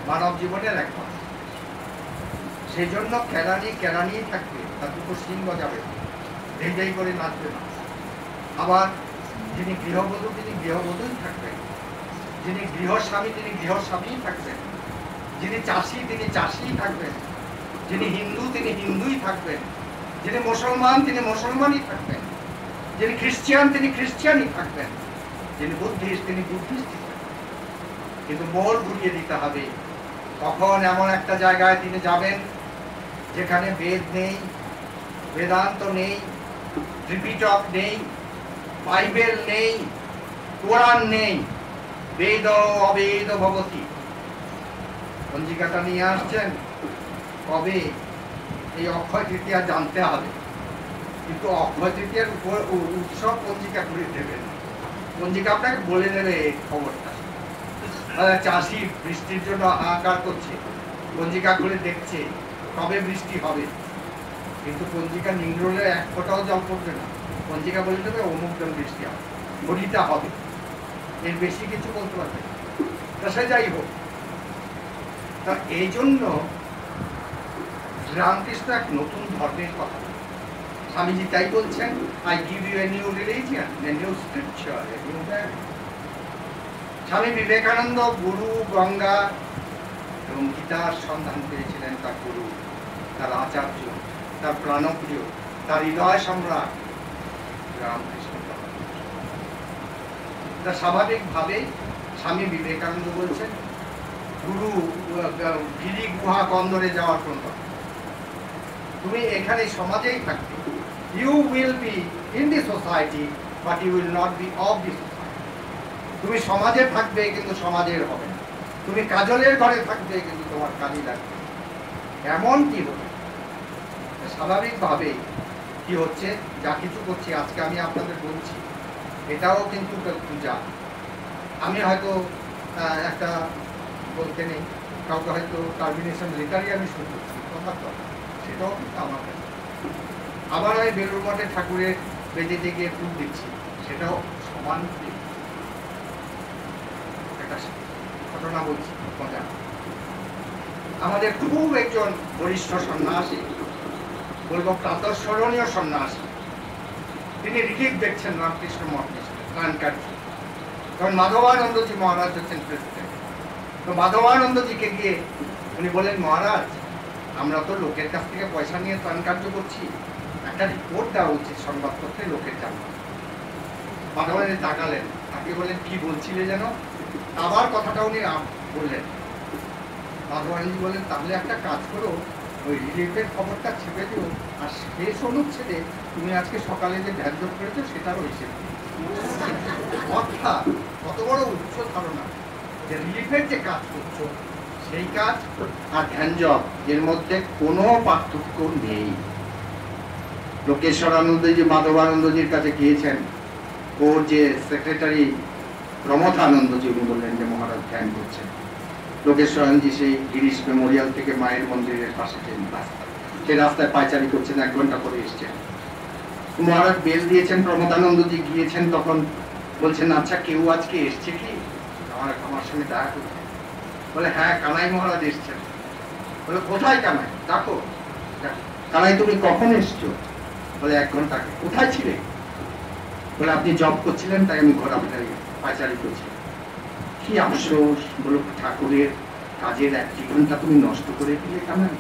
মানব জীবনের এক পথ। সেই জন্য কেরানি থাকবে, তার দুটো সিং বাজাবে, যাই করে নাচবে না। আবার যিনি গৃহবধূ তিনি গৃহবধূই থাকবেন, যিনি গৃহস্বামী তিনি গৃহস্বামীই থাকবেন, যিনি চাষি তিনি চাষিই থাকবেন, যিনি হিন্দু তিনি হিন্দুই থাকবেন, যিনি মুসলমান তিনি মুসলমানই থাকবেন, যিনি খ্রিস্টান তিনি খ্রিস্টানই থাকবেন, যিনি বুদ্ধিস্ট তিনি বুদ্ধিস্টই থাকবেন। কিন্তু মোড় ঘুরিয়ে দিতে হবে। তখন এমন একটা জায়গায় তিনি যাবেন যেখানে বেদ নেই, বেদান্ত নেই, ত্রিপিটক নেই, বাইবেল নেই, কোরআন নেই, বেদ অবেদ ভবতি। পঞ্জিকাটা নিয়ে আসছেন কবে? এই অক্ষয় তৃতীয়া জানতে হবে, কিন্তু অক্ষয় তৃতীয়ার উপর উৎসব পঞ্জিকা করে দেবেন। পঞ্জিকা আপনাকে বলে দেবে খবরটা। চাষি বৃষ্টির জন্য হাহাকার করছে, পঞ্জিকা খুলে দেখছে কবে বৃষ্টি হবে, কিন্তু পঞ্জিকা নিংড়লে এক ফোঁটাও জল পড়বে না। পঞ্জিকা বলে দেবে অমুক জন বৃষ্টি হবে, ঘড়িটা হবে, এর বেশি কিছু বলতে পারবে না। তা সে যাই হোক, তা এই জন্য রামকৃষ্ণ এক নতুন ধর্মের কথা। স্বামীজি তাই বলছেন, I give you a new religion, a new scripture, a new value. Swami Vivekananda গুরু, গঙ্গা এবং গীতার সন্ধান পেয়েছিলেন তার গুরু, তার আচার্য, তার প্রাণপ্রিয়, তার হৃদয় সম্রাট রামকৃষ্ণ। তা স্বাভাবিকভাবে স্বামী বিবেকানন্দ বলছেন গুরু গিরি গুহা কন্দরে যাওয়ার কোনো দরকার। তুমি এখানে সমাজেই থাকবে। You will be in the society but you will not be of the society. তুমি সমাজে থাকবে কিন্তু সমাজের হবে না। তুমি কাজলের ঘরে থাকবে কিন্তু তোমার কাজই লাগবে। এমন কি হবে? স্বাভাবিকভাবে কি হচ্ছে, যা কিছু করছি আজকে আমি আপনাদের বলছি, এটাও কিন্তু পূজা। আমি হয়তো একটা বলতে নেই, কাউকে হয়তো টার্মিনেশন লেটারই আমি শুরু করছি, সেটাও কিন্তু আমার কাছে। আবার আমি বেলুড় মঠে ঠাকুরের বেদিতে গিয়ে ফুল দিচ্ছি, সেটাও সমান। একটা ঘটনা বলছি, মজা। আমাদের খুব একজন বরিষ্ঠ সন্ন্যাসী, বলবো প্রাতঃস্মরণীয় সন্ন্যাসী, তিনি রিলিফ দেখছেন রামকৃষ্ণ মঠ কানকার। তখন মাধবানন্দজি মহারাজ হচ্ছেন প্রেসিডেন্ট। তো মাধবানন্দজিকে গিয়ে উনি বলেন, মহারাজ আমরা তো লোকের কাছ থেকে পয়সা নিয়ে ত্রাণ কার্য করছি, একটা রিপোর্ট দেওয়া উচিত সংবাদপত্রে লোকের জানবে। মাধবানন্দ তাকালেন, তাকে বলেন কি বলছিলে যেন? আবার কথাটা উনি বললেন। মাধবানন্দজি বলেন, তাহলে একটা কাজ করো, ওই রিলিফের খবরটা ছেপে দিও, আর শেষ অনুচ্ছেদে তুমি আজকে সকালে যে ধ্যান যোগ করেছো সেটারও হিসেব। অর্থাৎ কত বড় উচ্চ ধারণা যে রিলিফের যে কাজ করছো সেই কাজ আর ধ্যান জপ এর মধ্যে কোনো পার্থক্য নেই। লোকেশ্বরানন্দজি মাধবানন্দজির কাছে গিয়েছেন, ওর যে সেক্রেটারি প্রমথানন্দজি উনি বললেন যে মহারাজ ধ্যান করছেন। লোকেশ্বরানন্দজি সেই গিরিশ মেমোরিয়াল থেকে মায়ের মন্দিরের পাশে যে রাস্তা, সেই রাস্তায় পায়চারি করছেন, 1 ঘন্টা পরে এসছেন। মহারাজ বেল দিয়েছেন, প্রমথানন্দজি গিয়েছেন, তখন বলছেন আচ্ছা কেউ আজকে এসছে কি আমার সঙ্গে দেখা করতে? বলে হ্যাঁ কানাই মহারাজ এসছেন। বলে কোথায় কানাই? দেখো। কানাই তুমি কখন এসছো? বলে 1 ঘন্টা আগে। কোথায় ছিলে? বলে আপনি জব করছিলেন তাই আমি ঘোরাফেরাই পায়চারি করছি। কি আফসোস, বলো ঠাকুরের কাজের 1 ঘন্টা তুমি নষ্ট করে দিলে কানাই।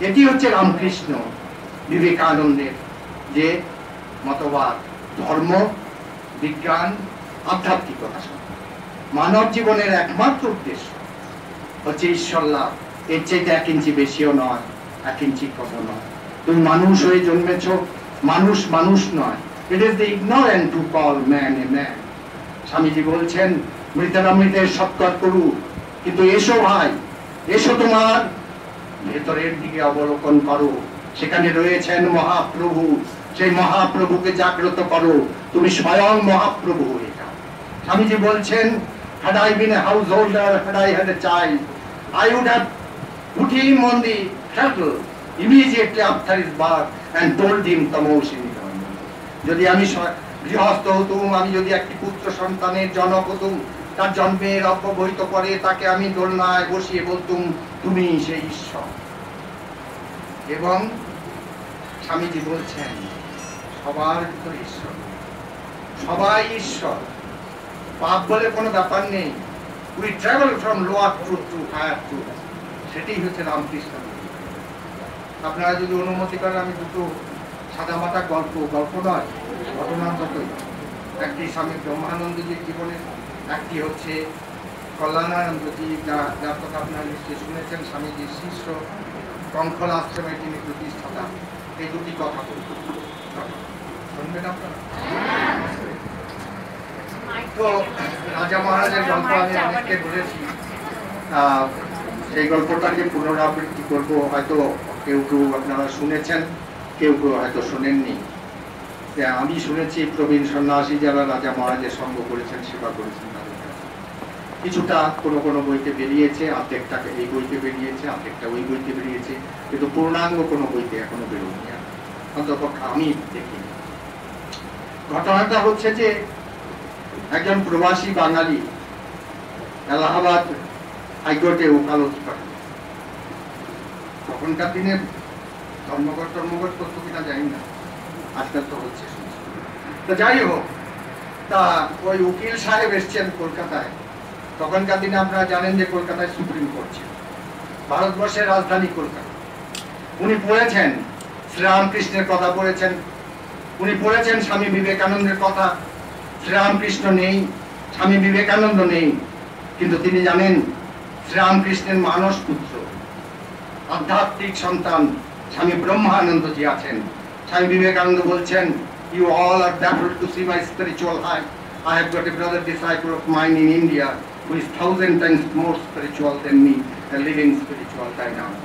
এটি হচ্ছে রামকৃষ্ণ বিবেকানন্দের যে মতবাদ, ধর্ম, বিজ্ঞান, আধ্যাত্মিকতা। মানব জীবনের একমাত্র উদ্দেশ্য হচ্ছে ঈশ্বর লাভ। এর চাইতে 1 ইঞ্চি বেশিও নয়, 1 ইঞ্চি কম নয়। তুমি মানুষ হয়ে জন্মেছ, মানুষ মানুষ নয়। It is the ignorant to call man a man. Swamiji বলছেন মৃতেরা মৃতের সৎকার করু, কিন্তু এসো ভাই, এসো তোমার ভেতরের দিকে অবলোকন করো, সেখানে রয়েছেন মহাপ্রভু। সেই মহাপ্রভুকে জাগ্রত করো, তুমি স্বয়ং মহাপ্রভু হয়ে যাও। স্বামীজি বলছেন, had I been a householder, had I had a child, I would have put him on the cradle immediately after his birth and told him tamosini dharma. যদি আমি গৃহস্থ হতুম, আমি যদি একটি পুত্র সন্তানের জনক হতুম, তার জন্মের অব্যবহিত পরে তাকে আমি দোলনায় বসিয়ে বলতুম তুমি সেই ঈশ্বর। এবং স্বামীজি বলছেন সবার ভিতরে ঈশ্বর, সবাই ঈশ্বর, পাপ বলে কোনো ব্যাপার নেই। We travel from lower truth to higher truth. সেটাই হচ্ছে রামকৃষ্ণ। আপনারা যদি অনুমতি করেন আমি দুটো সাদামাটা গল্প নয়, ঘটনার মতোই। একটি স্বামী ব্রহ্মানন্দজির জীবনে, একটি হচ্ছে কল্যাণানন্দজি, যার কথা আপনারা নিশ্চয়ই শুনেছেন, স্বামীজির শিষ্য, কঙ্খল আশ্রমের যিনি প্রতিষ্ঠাতা। এই দুটি কথা শুনবেন আপনারা। তো রাজা মহারাজের গল্প আমি অনেককে বলেছি, সেই গল্পটাকে পুনরাবৃত্তি করবো। হয়তো কেউ কেউ আপনারা শুনেছেন, কেউ কেউ হয়তো শোনেননি। আমি শুনেছি প্রবীণ সন্ন্যাসী যারা রাজা মহারাজের সঙ্গ করেছেন, সেবা করেছেন, তাদের কাছে কিছুটা কোনো কোনো বইতে বেরিয়েছে, অর্ধেকটাকে এই বইতে বেরিয়েছে, অর্ধেকটা ওই বইতে বেরিয়েছে, কিন্তু পূর্ণাঙ্গ কোনো বইতে এখনো বেরোয়নি, অন্ততপক্ষে আমি দেখিনি। ঘটনাটা হচ্ছে যে একজন প্রবাসী বাঙালি এলাহাবাদ হাইকোর্টে ওকালতি করেন। তখনকার দিনে ধর্মঘট করতো কিনা জানি না, আজকাল তো হচ্ছে। তো যাই হোক, তা ওই উকিল সাহেব এসছেন কলকাতায়। তখনকার দিনে আপনারা জানেন যে কলকাতায় সুপ্রিম কোর্ট ছিল, ভারতবর্ষের রাজধানী কলকাতা। উনি পড়েছেন শ্রীরামকৃষ্ণের কথা পড়েছেন, উনি পড়েছেন স্বামী বিবেকানন্দের কথা। শ্রীরামকৃষ্ণ নেই, স্বামী বিবেকানন্দ নেই, কিন্তু তিনি জানেন শ্রীরামকৃষ্ণের মানস পুত্র, আধ্যাত্মিক সন্তান স্বামী ব্রহ্মানন্দজি আছেন। স্বামী বিবেকানন্দ বলছেন, "You all are baffled to see my spiritual height. I have got a brother disciple of mine in India who is 1,000 times more spiritual than me, a living spiritual dynamo."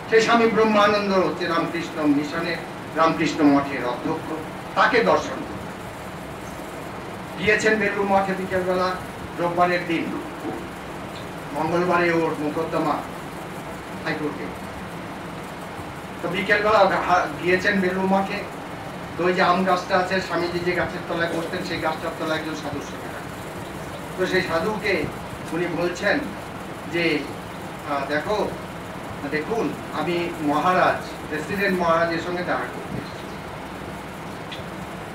সেই স্বামী ব্রহ্মানন্দ হচ্ছে রামকৃষ্ণ মিশনের, রামকৃষ্ণ মঠের অধ্যক্ষ। তাকে দর্শন গিয়েছেন বেলুড় মঠে বিকেলবেলা, রোববারের দিন। মঙ্গলবারে ওর মোকদ্দমা হাইকোর্টে। তো বিকেলবেলা গিয়েছেন বেলুড় মঠে। তো ওই যে আম গাছটা আছে, স্বামীজি যে গাছের তলায় বসতেন, সেই গাছটার তলায় একজন সাধুর সঙ্গে। তো সেই সাধুকে উনি বলছেন যে দেখুন আমি মহারাজ, প্রেসিডেন্ট মহারাজের সঙ্গে দেখা করতে এসেছি।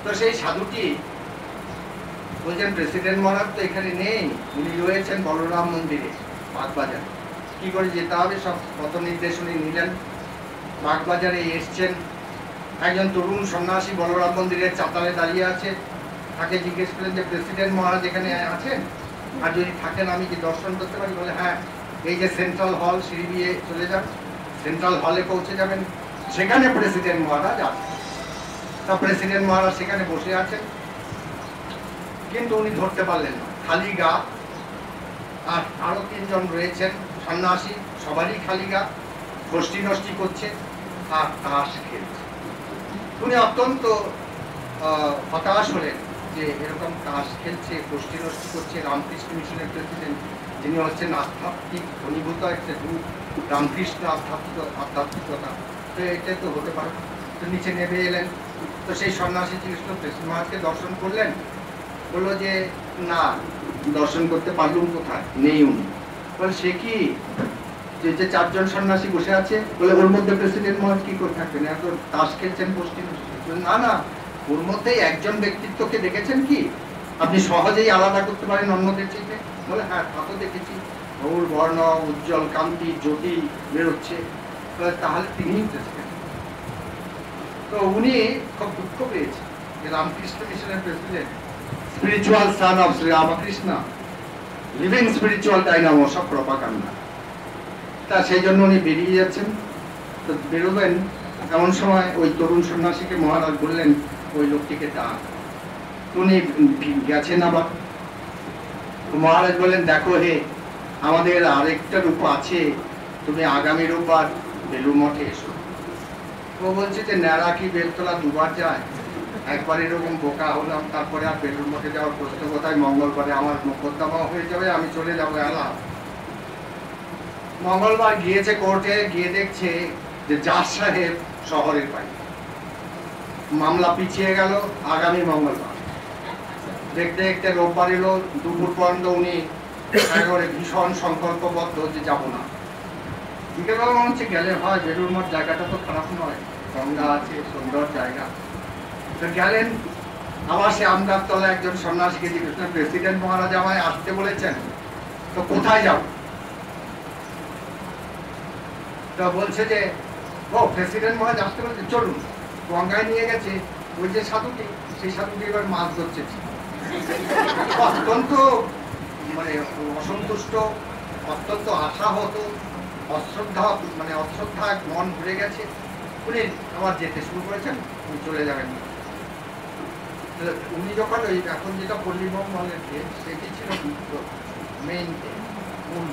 তো সেই সাধুটি বলছেন, প্রেসিডেন্ট মহারাজ তো এখানে নেই, উনি রয়েছেন বলরাম মন্দিরে বাগবাজারে। কি করে যেতে হবে সব পথ নির্দেশ উনি নিলেন। বাগবাজারে এসছেন, একজন তরুণ সন্ন্যাসী বলরাম মন্দিরের চাতালে দাঁড়িয়ে আছে। তাকে জিজ্ঞেস করলেন যে প্রেসিডেন্ট মহারাজ এখানে আছেন, আর যদি থাকেন আমি কি দর্শন করতে পারি? বলে হ্যাঁ, এই যে সেন্ট্রাল হল, সিঁড়ি দিয়ে চলে যান, সেন্ট্রাল হলে পৌঁছে যাবেন, সেখানে প্রেসিডেন্ট মহারাজ আছেন। তা প্রেসিডেন্ট মহারাজ সেখানে বসে আছেন, কিন্তু উনি ধরতে পারলেন না, খালি গা। আর আরো তিনজন রয়েছেন সন্ন্যাসী, সবারই খালি গা, গোষ্ঠী নষ্টি করছে আর তাস খেলছে। উনি অত্যন্ত হতাশ হলেন যে এরকম তাস খেলছে, গোষ্ঠী নষ্টি করছে রামকৃষ্ণ মিশনের প্রেসিডেন্ট, যিনি হচ্ছেন আধ্যাত্মিক ঘনীভূত একটা রূপ, রামকৃষ্ণ আধ্যাত্মিকতা। তো এটা তো হতে পারে। তো নিচে নেমে এলেন। তো সেই সন্ন্যাসী কৃষ্ণ প্রেসিডেন্ট মহারাজকে দর্শন করলেন। বললো যে না, দর্শন করতে পারলুম কোথায়, নেই উনি। বলে সে কি, যে চারজন সন্ন্যাসী বসে আছে, বলে ওর মধ্যে প্রেসিডেন্ট মহারাজ কি করে থাকবেন, এত তাস খেলছেন গোষ্ঠী। না না, ওর মধ্যেই একজন ব্যক্তিত্বকে দেখেছেন কি আপনি সহজেই আলাদা করতে পারেন অন্যদের থেকে? বলে হ্যাঁ, তা তো দেখেছি, ওর বর্ণ, উজ্জ্বল কান্তি, জ্যোতি বেরোচ্ছে। তাহলে তিনিই প্রেসিডেন্ট। তো উনি খুব দুঃখ পেয়েছেন যে রামকৃষ্ণ মিশনের president, spiritual son of Shri Ramakrishna, living spiritual dynamo, সব প্রপাগান্ডা। তা সেই জন্য উনি বেরিয়ে যাচ্ছেন। তো বেরোবেন এমন সময় ওই তরুণ সন্ন্যাসীকে মহারাজ বললেন ওই লোকটিকে ডাক। উনি গেছেন আবার। মহারাজ বললেন, দেখো হে, আমাদের আরেকটা রূপ আছে, তুমি আগামী রোববার বেলুড় মঠে এসো। ও বলছে যে ন্যাড়া কি বেলতলা দুবার যায়, একবার এরকম বোকা হলাম, তারপরে আর বেলুড় মঠে যাওয়ার প্রশ্ন কোথায়? মঙ্গলবারে আমার মোকদ্দমা হয়ে যাবে, আমি চলে যাবো এলা। মঙ্গলবার গিয়েছে কোর্টে, গিয়ে দেখছে যে জাজ সাহেব শহরের বাইরে। মামলা পিছিয়ে গেল আগামী মঙ্গলবার। দেখতে দেখতে রোববার এলো, দুপুর পর্যন্ত উনি একেবারে ভীষণ সংকল্পবদ্ধ যে যাব না। বিকেলবেলা মনে হচ্ছে গেলে হয়, বেলুড় মঠ জায়গাটা তো খারাপ নয়, গঙ্গা আছে, সুন্দর জায়গা। তো গেলেন। আবার সে আমগার তলা একজন সন্ন্যাসীকে জিজ্ঞেস করলেন, প্রেসিডেন্ট মহারাজ আমায় আসতে বলেছেন, তো কোথায় যাব? তো বলছে যে ও প্রেসিডেন্ট মহারাজ আসতে বলেছে, চলুন। গঙ্গায় নিয়ে গেছে ওই যে সাধুটি, সেই সাধুটি এবার মাছ ধরছে। অত্যন্ত মানে অসন্তুষ্ট, অত্যন্ত আশাহত, অশ্রদ্ধা, মানে অশ্রদ্ধা মন ভরে গেছে। উনি আবার যেতে শুরু করেছেন, উনি চলে যাবেন। উনি যখন ওই এখন যেটা পল্লীভবন বলেন সেটি ছিল মেইন মূল।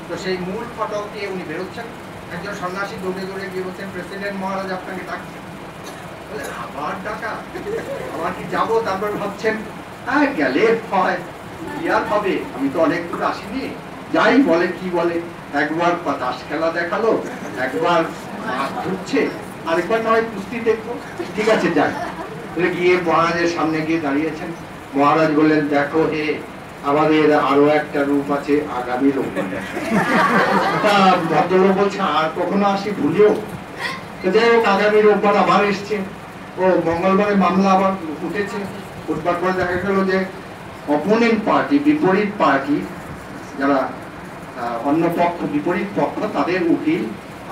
তো সেই মূল ফটক দিয়ে উনি বেরোচ্ছেন। একজন সন্ন্যাসী দৌড়ে দৌড়ে গিয়ে বলছেন, প্রেসিডেন্ট মহারাজ আপনাকে ডাকছেন। বলে আবার ডাকা, আবার কি যাবো? তারপর ভাবছেন হ্যাঁ গেলে হয়, কি আর হবে, আমি তো অনেক দূর আসিনি, যাই বলে কি বলে, একবার তাস খেলা দেখালো, একবার মাছ ধরছে, আরেকবার নয় কুস্তি দেখবো, ঠিক আছে যাই। গিয়ে মহারাজের সামনে গিয়ে দাঁড়িয়েছেন। মহারাজ বললেন, দেখো হে, আমাদের আরো একটা রূপ আছে আগামী রোববার। তা ভদ্রলোক বলছে, আর কখনো আসি ভুলিও। যাই হোক, আগামী রোববার আবার এসছে। ও মঙ্গলবারে মামলা আবার উঠেছে। উঠবার পরে দেখা গেল যে অপোনেন্ট পার্টি, বিপরীত পার্টি, যারা অন্য পক্ষ, বিপরীত পক্ষ, তাদের উকিল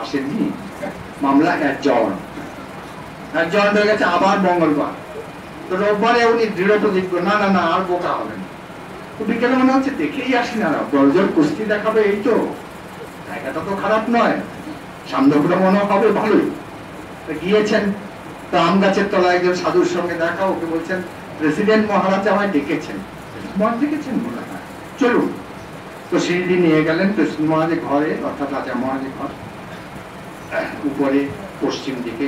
আসেননি। মামলা অ্যাডজর্ন হয়ে গেছে আবার মঙ্গলবার। তো রোববারে উনি দৃঢ় প্রতিজ্ঞ, না না না, আর বোকা হবেন। বিকেলে মনে হচ্ছে দেখেই আসি না, দরজার কুস্তি দেখাবে, এই তো জায়গাটা তো খারাপ নয়, সান্ধ্যগুলো মনে হবে ভালোই। গিয়েছেন, তো আম গাছের তলায় একজন সাধুর সঙ্গে দেখা, ওকে বলছেন প্রেসিডেন্ট মহারাজ আমায় ডেকেছেন। ডেকেছেন বলে হ্যাঁ চলুন। তো সিঁড়ি নিয়ে গেলেন প্রেসিডেন্ট মহারাজের ঘরে, অর্থাৎ রাজা মহারাজের ঘর, উপরে পশ্চিম দিকে,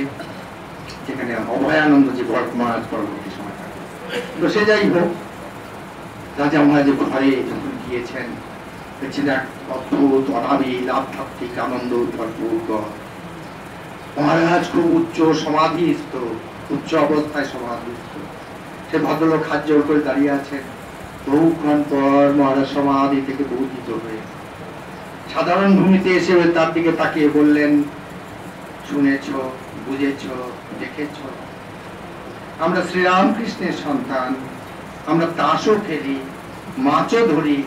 যেখানে অভয়ানন্দ যে ভরত মহারাজ পরবর্তী সময় থাকে। তো সে যাই হোক, রাজা মহারাজের ঘরে যখন গিয়েছেন, দেখছেন এক অদ্ভুত অনাবিল আধ্যাত্মিক আনন্দ ভরপুর। মহারাজ খুব উচ্চ সমাধিস্থ, উচ্চ অবস্থায় সমাধিস্থ। সে ভদ্রলোক হাত জোর করে দাঁড়িয়ে আছেন। বহুক্ষণ পর মহারাজ সমাধি থেকে বহুদিত হয়ে সাধারণ ভূমিতে এসে তার দিকে তাকিয়ে বললেন, শুনেছ, বুঝেছ, দেখেছ, আমরা শ্রীরামকৃষ্ণের সন্তান, আমরা তাসও খেলি, মাছও ধরি,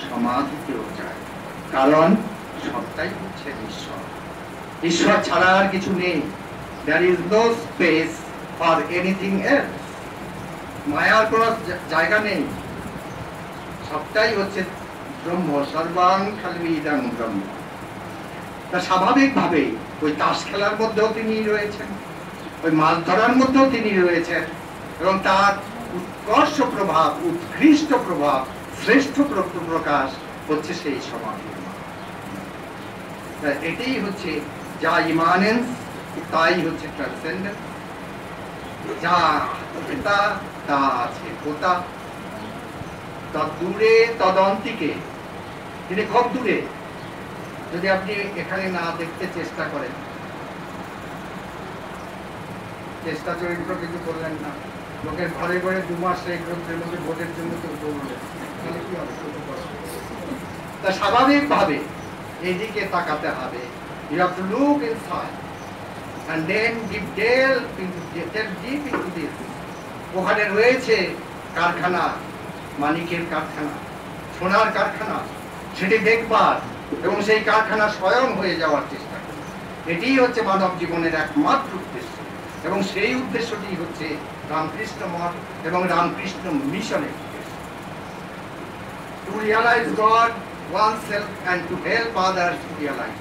সমাধিতেও যাই, কারণ সবটাই হচ্ছে ঈশ্বর। ঈশ্বর ছাড়া আর কিছু নেই। There is no space for anything else. মায়ার কোনো জায়গা নেই, সবটাই হচ্ছে ব্রহ্ম, সর্বাং খালিদং ব্রহ্ম। তা স্বাভাবিকভাবে ওই তাস খেলার মধ্যেও তিনি রয়েছেন, ওই মাছ ধরার মধ্যেও তিনি রয়েছেন, এবং তার উৎকর্ষ প্রভাব, উৎকৃষ্ট প্রভাব, শ্রেষ্ঠ প্রকাশ হচ্ছে সেই সমাধি। এটাই হচ্ছে যা ইমানেন্স, তাই হচ্ছে ট্রান্সেন্ডেন্স। যা এটা তা আছে কোথা, দূরে তদন্তিকে, তিনি খুব দূরে। যদি আপনি এখানে না দেখতে চেষ্টা করেন, চেষ্টা চরিত্র কিছু করলেন না, লোকের ঘরে ঘরে 2 মাস এই গ্রন্থের মধ্যে ভোটের জন্য তো দৌড়লেন, তাহলে কি হবে? তা স্বাভাবিকভাবে এইদিকে তাকাতে হবে। You have to look inside and then delve deep into this. ওখানে রয়েছে কারখানা, মানিকের কারখানা, সোনার কারখানা, সেটি দেখবার এবং সেই কারখানা স্বয়ং হয়ে যাওয়ার চেষ্টা করা, এটিই হচ্ছে মানব জীবনের একমাত্র উদ্দেশ্য। এবং সেই উদ্দেশ্যটি হচ্ছে রামকৃষ্ণ মঠ এবং রামকৃষ্ণ মিশনের উদ্দেশ্য। To realize God oneself and to help others to realize,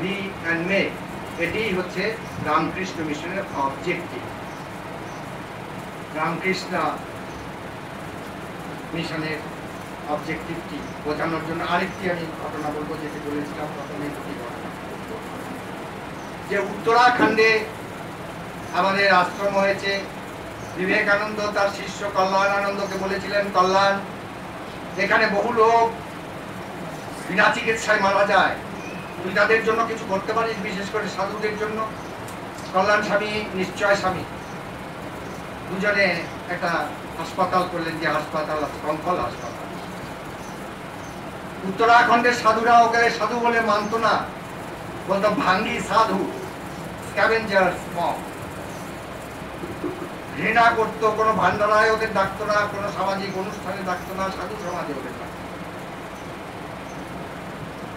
be and make, এটিই হচ্ছে রামকৃষ্ণ মিশনের অবজেক্টিভ। রামকৃষ্ণ মিশনের অবজেক্টিভটি বোঝানোর জন্য আরেকটি আমি ঘটনা বলবো, যেটি বলেছিলাম প্রথমে, যে উত্তরাখণ্ডে আমাদের আশ্রম হয়েছে। বিবেকানন্দ তার শিষ্য কল্যাণানন্দকে বলেছিলেন, কল্যাণ, এখানে বহু লোক বিনা চিকিৎসায় মারা যায়, তুই তাদের জন্য কিছু করতে পারিস, বিশেষ করে সাধুদের জন্য? কল্যাণ স্বামী, নিশ্চয় স্বামী। দুজনে একটা হাসপাতাল করলেন, যে হাসপাতাল শৃঙ্খল হাসপাতাল। উত্তরাখণ্ডের সাধুরা ওকে সাধু বলে মানত না, বলতো ভাঙ্গি সাধু, স্ক্যাভেঞ্জার্স মঙ্ক। ঘৃণা করতো, কোনো ভান্ডারায় ওদের ডাকতো না, কোনো সামাজিক অনুষ্ঠানে ডাকতো না, সাধু সমাজে ওদের ডাকতো।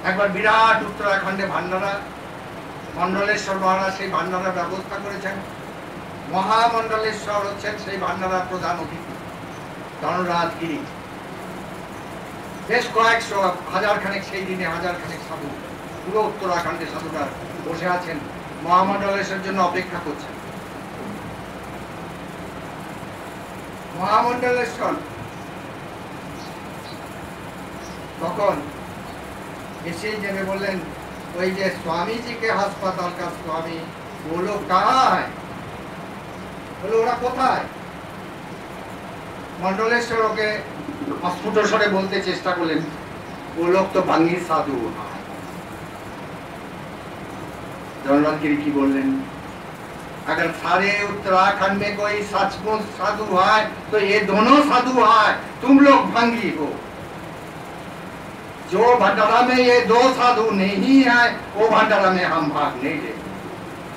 একবার বিরাট উত্তরাখণ্ডে ভান্ডারা, মন্ডলেশ্বর মহারাজ সেই ভান্ডারার ব্যবস্থা করেছেন। মহামন্ডলেশ্বর হচ্ছেন সেই ভান্ডারার প্রধান অতিথি, ধনরাজ গিরি। বেশ কয়েকশো, হাজার খানেক, সেই দিনে হাজার খানেক সাধু, পুরো উত্তরাখণ্ডে সাধুরা বসে আছেন, মহামন্ডলেশ্বরের জন্য অপেক্ষা করছেন। মহামন্ডলেশ্বর তখন এসে জেনে বললেন, ওই যে स्वामी जी के अस्पताल का स्वामी, वो लोग कहाँ है? বলে ওরা কোথায়? মন্ডলেশ্বর ওকে অস্ফুট স্বরে বলতে চেষ্টা করলেন, ও লোক তো ভাঙ্গি সাধু। ধনরাজ গিরি কি বললেন, अगर सारे उत्तराखंड में कोई सचमुच साधु है तो ये दोनों साधु है, तुम लोग भंगी हो। जो भंडारा में ये 2 साधु नहीं है, वो भंडारा में हम भाग नहीं लेंगे।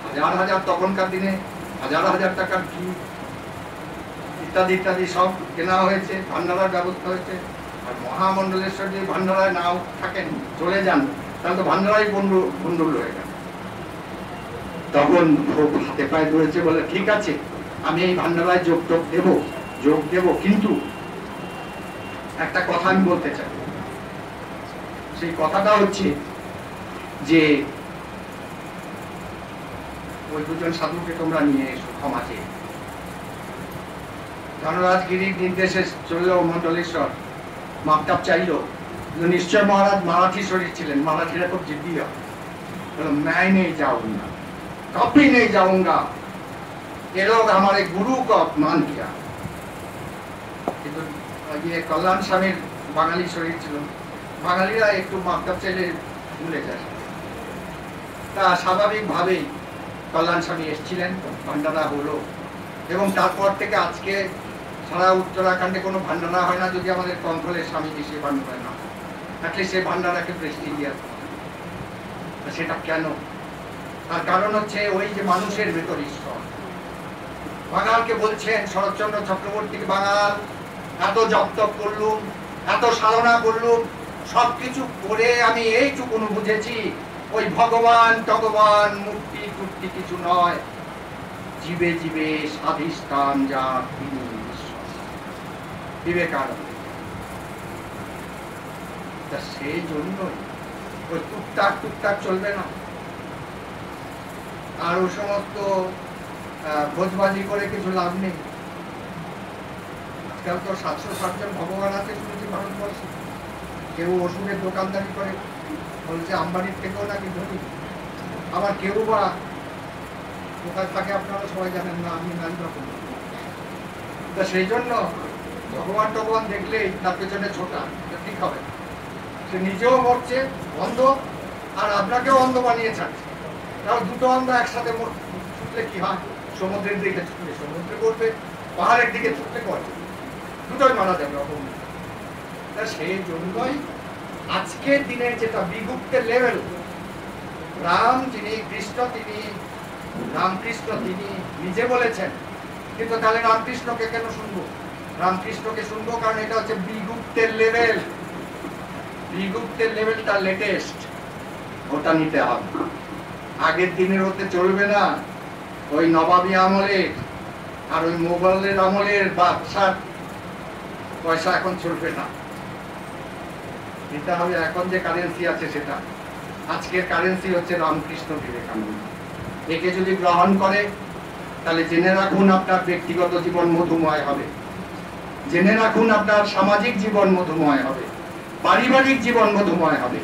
हजार हजार তখনকার দিনে হাজার হাজার টাকার কি ইত্যাদি ইত্যাদি সব কেনা হয়েছে, ভান্ডারার ব্যবস্থা হয়েছে। আর মহামন্ডলেশ্বর যদি ভান্ডারায় নাও থাকেন, চলে যান, তাহলে তো ভান্ডারাই গন্ডগোল হয়ে গেল। তখন খুব হাতে পায়ে ধরেছে, বলে ঠিক আছে, আমি এই ভান্ডারায় যোগ দেব, কিন্তু একটা কথা আমি বলতে চাই। সেই কথাটা হচ্ছে যে ওই দুজন সাধুকে তোমরা নিয়ে এসো ক্ষমা চেয়ে। ধনরাজ গিরির নির্দেশে চললো মন্ডলেশ্বর, মাপটাপ চাইলো। নিশ্চয় মহারাজ মারাঠি শরীর ছিলেন, মারাঠিরা খুব জিদ্দি হয়। बोलो मैं नहीं जाऊंगा, कभी नहीं जाऊंगा, ये लोग हमारे गुरु को अपमान किया। কিন্তু ये কল্যাণ স্বামীর বাঙালি শরীর ছিল, বাঙালিরা একটু মাপটাপ চাইলে ভুলে যায়। তা স্বাভাবিকভাবেই কল্যাণ স্বামী এসেছিলেন, ভান্ডারা হলো, এবং তারপর থেকে আজকে সারা উত্তরাখণ্ডে কোনো ভান্ডারা হয় না যদি আমাদের কন্ট্রোলের স্বামীজি সে ভান্ডারা না, তাহলে সে ভান্ডারাকে প্রেস্টিজিয়াস। সেটা কেন? তার কারণ হচ্ছে ওই যে মানুষের ভেতর ঈশ্বর। বাঙালকে বলছেন শরৎচন্দ্র চক্রবর্তীকে, বাঙাল এত জপ করলুম, এত সাধনা করলুম, সবকিছু করে আমি এইটুকু বুঝেছি ওই ভগবান টগবান মুক্তি টুক্তি কিছু নয়, জীবে জীবে স্বাধিষ্ঠান যা তিনি ঈশ্বর। বিবেকানন্দ। সেই জন্যই ওই টুকটাক টুকটাক চলবে না। আর ওই সমস্ত ভোজবাজি করে কিছু লাভ নেই। আজকাল তো 760 জন ভগবান আছে শুনেছি ভারতবর্ষে। কেউ ওষুধের দোকানদারি করে, বলছে আম্বানির থেকেও নাকি ধনী। আবার কেউ বা কোথায় থাকে আপনারা সবাই জানেন না, আমি নাম রকম। তা সেই জন্য ভগবান টগবান দেখলেই তার পেছনে ছোটা, ঠিক হবে। সে নিজেও মরছে অন্ধ, আর আপনাকেও অন্ধ বানিয়ে ছাড়ছে। কারণ দুটো অন্ধ একসাথে ছুটলে কি হয়? সমুদ্রের দিকে ছুটলে সমুদ্রে করবে, পাহাড়ের দিকে ছুটলে করে, দুটোই মারা যাবে রকম। তা সেই জন্যই আজকের দিনে যেটা বিগুপ্তের লেভেল, রাম যিনি কৃষ্ণ, তিনি রামকৃষ্ণ তিনি নিজে বলেছেন, কিন্তু তাহলে রামকৃষ্ণকে কেন শুনবো? রামকৃষ্ণকে শুনবো কারণ এটা হচ্ছে বিগুপ্তের লেভেল। বিগুপ্তের লেভেলটা লেটেস্ট, ওটা নিতে হবে। আগের দিনের হতে চলবে না। ওই নবাবী আমলের আর ওই মোগলের আমলের বাদশার পয়সা এখন চলবে না। এটা হবে এখন যে কারেন্সি আছে সেটা। আজকের কারেন্সি হচ্ছে রামকৃষ্ণ বিবেকানন্দ। একে যদি গ্রহণ করে তাহলে জেনে রাখুন আপনার ব্যক্তিগত জীবন মধুময় হবে, জেনে রাখুন আপনার সামাজিক জীবন মধুময় হবে, পারিবারিক জীবন মধুময় হবে,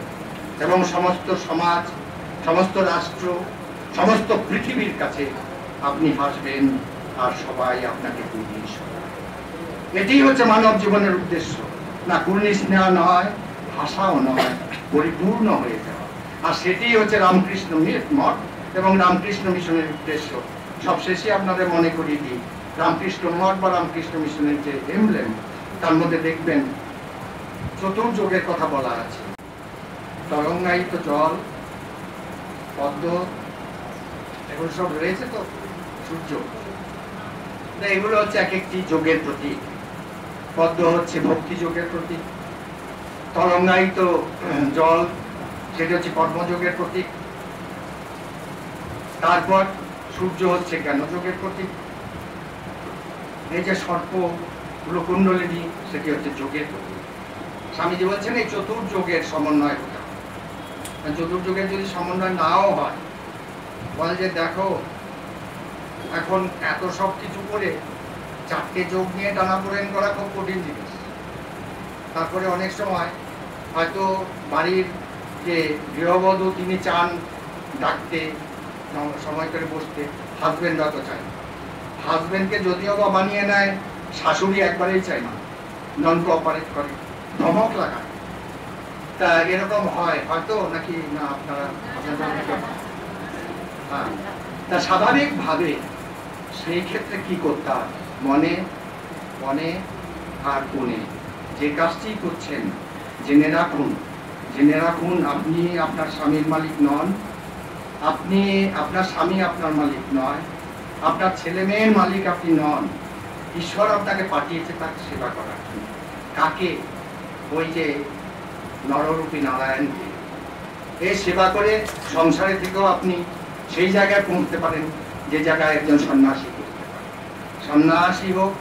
এবং সমস্ত সমাজ, সমস্ত রাষ্ট্র, সমস্ত পৃথিবীর কাছে আপনি হাসবেন আর সবাই আপনাকে কুর্নিশ করবে। এটি হচ্ছে মানব জীবনের উদ্দেশ্য। না কুর্নিশ নেওয়া নয়, ভাষাও নয়, পরিপূর্ণ হয়ে যাওয়া। আর সেটি হচ্ছে রামকৃষ্ণ মঠ এবং রামকৃষ্ণ মিশনের উদ্দেশ্য। সবশেষে আপনাদের মনে করিয়ে দিই, রামকৃষ্ণ মঠ বা রামকৃষ্ণ মিশনের যে এমব্লেম, তার মধ্যে দেখবেন চতুর্যোগের কথা বলা আছে। তরঙ্গায়িত জল, পদ্ম, এগুলো সব রয়েছে তো, সূর্য, এগুলো হচ্ছে এক একটি যোগের প্রতীক। পদ্ম হচ্ছে ভক্তি যোগের প্রতীক, তরঙ্গায়িত জল সেটা হচ্ছে কর্মযোগের প্রতীক, তারপর সূর্য হচ্ছে জ্ঞানযোগের প্রতীক, এই যে সর্প কুণ্ডলিনী সেটি হচ্ছে যোগের প্রতীক। স্বামীজি বলছেন এই চতুর্যোগের সমন্বয় হতে হবে। চতুর্যোগের যদি সমন্বয় নাও হয়, বলে যে দেখো এখন এত সব কিছু করে 4টে যোগ নিয়ে টানাপোড়েন করা খুব কঠিন জিনিস। তারপরে অনেক সময় হয়তো বাড়ির যে গৃহবধূ তিনি চান ডাকতে, সময় করে বসতে, হাজবেন্ড হয়তো চায়। হাজবেন্ডকে যদিও বা বানিয়ে নেয়, শাশুড়ি একবারেই চায় না, নন কোঅপারেট করে, ধমক লাগায়। তা এরকম হয় হয়তো নাকি না? আপনারা হ্যাঁ, তা স্বাভাবিকভাবে সেই ক্ষেত্রে কি করতে হয়? মনে মনে আর কোণে যে কাজটি করছেন জেনে রাখুন, জেনে রাখুন আপনি আপনার স্বামীর মালিক নন, আপনি আপনার স্বামী আপনার মালিক নয়, আপনার ছেলে মেয়ের মালিক আপনি নন। ঈশ্বর আপনাকে পাঠিয়েছে তাকে সেবা করার জন্য। কাকে? ওই যে নররূপী নারায়ণকে। এই সেবা করে সংসারে থেকেও আপনি সেই জায়গায় পৌঁছতে পারেন যে জায়গায় একজন সন্ন্যাসী করতে পারে। সন্ন্যাসী হোক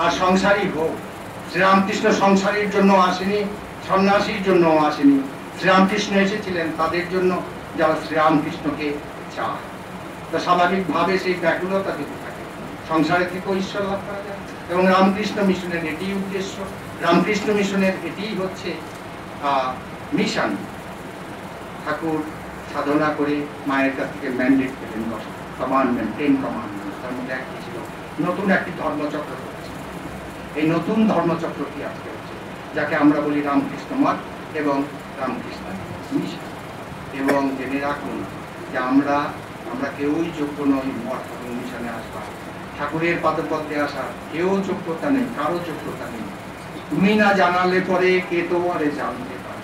আর সংসারী হোক, শ্রীরামকৃষ্ণ সংসারীর জন্য আসেনি, সন্ন্যাসীর জন্য আসেনি। শ্রীরামকৃষ্ণ এসেছিলেন তাদের জন্য যারা শ্রীরামকৃষ্ণকে চায়। তো স্বাভাবিকভাবে সেই ব্যাকুলতা যদি থাকে, সংসারে থেকেও ঈশ্বর লাভ করা যায়। এবং রামকৃষ্ণ মিশনের এটি উদ্দেশ্য, রামকৃষ্ণ মিশনের এটিই হচ্ছে মিশন। ঠাকুর সাধনা করে মায়ের কাছ থেকে ম্যান্ডেট পেলেন, 10 কমান্ডমেন্ট, 10 কমান্ডমেন্ট। তার মধ্যে একটি ছিল নতুন একটি ধর্মচক্র হচ্ছে। এই নতুন ধর্মচক্রটি আজকে হচ্ছে, যাকে আমরা বলি রামকৃষ্ণ মঠ এবং রামকৃষ্ণ মিশন। এবং জেনে রাখুন যে আমরা কেউই যোগ্য নই মঠ এবং মিশনে আসবার, ঠাকুরের পাদপদ্মে আসার কেউ যোগ্যতা নেই, কারো যোগ্যতা নেই। তুমি না জানালে পরে কে তোমারে জানতে পারে,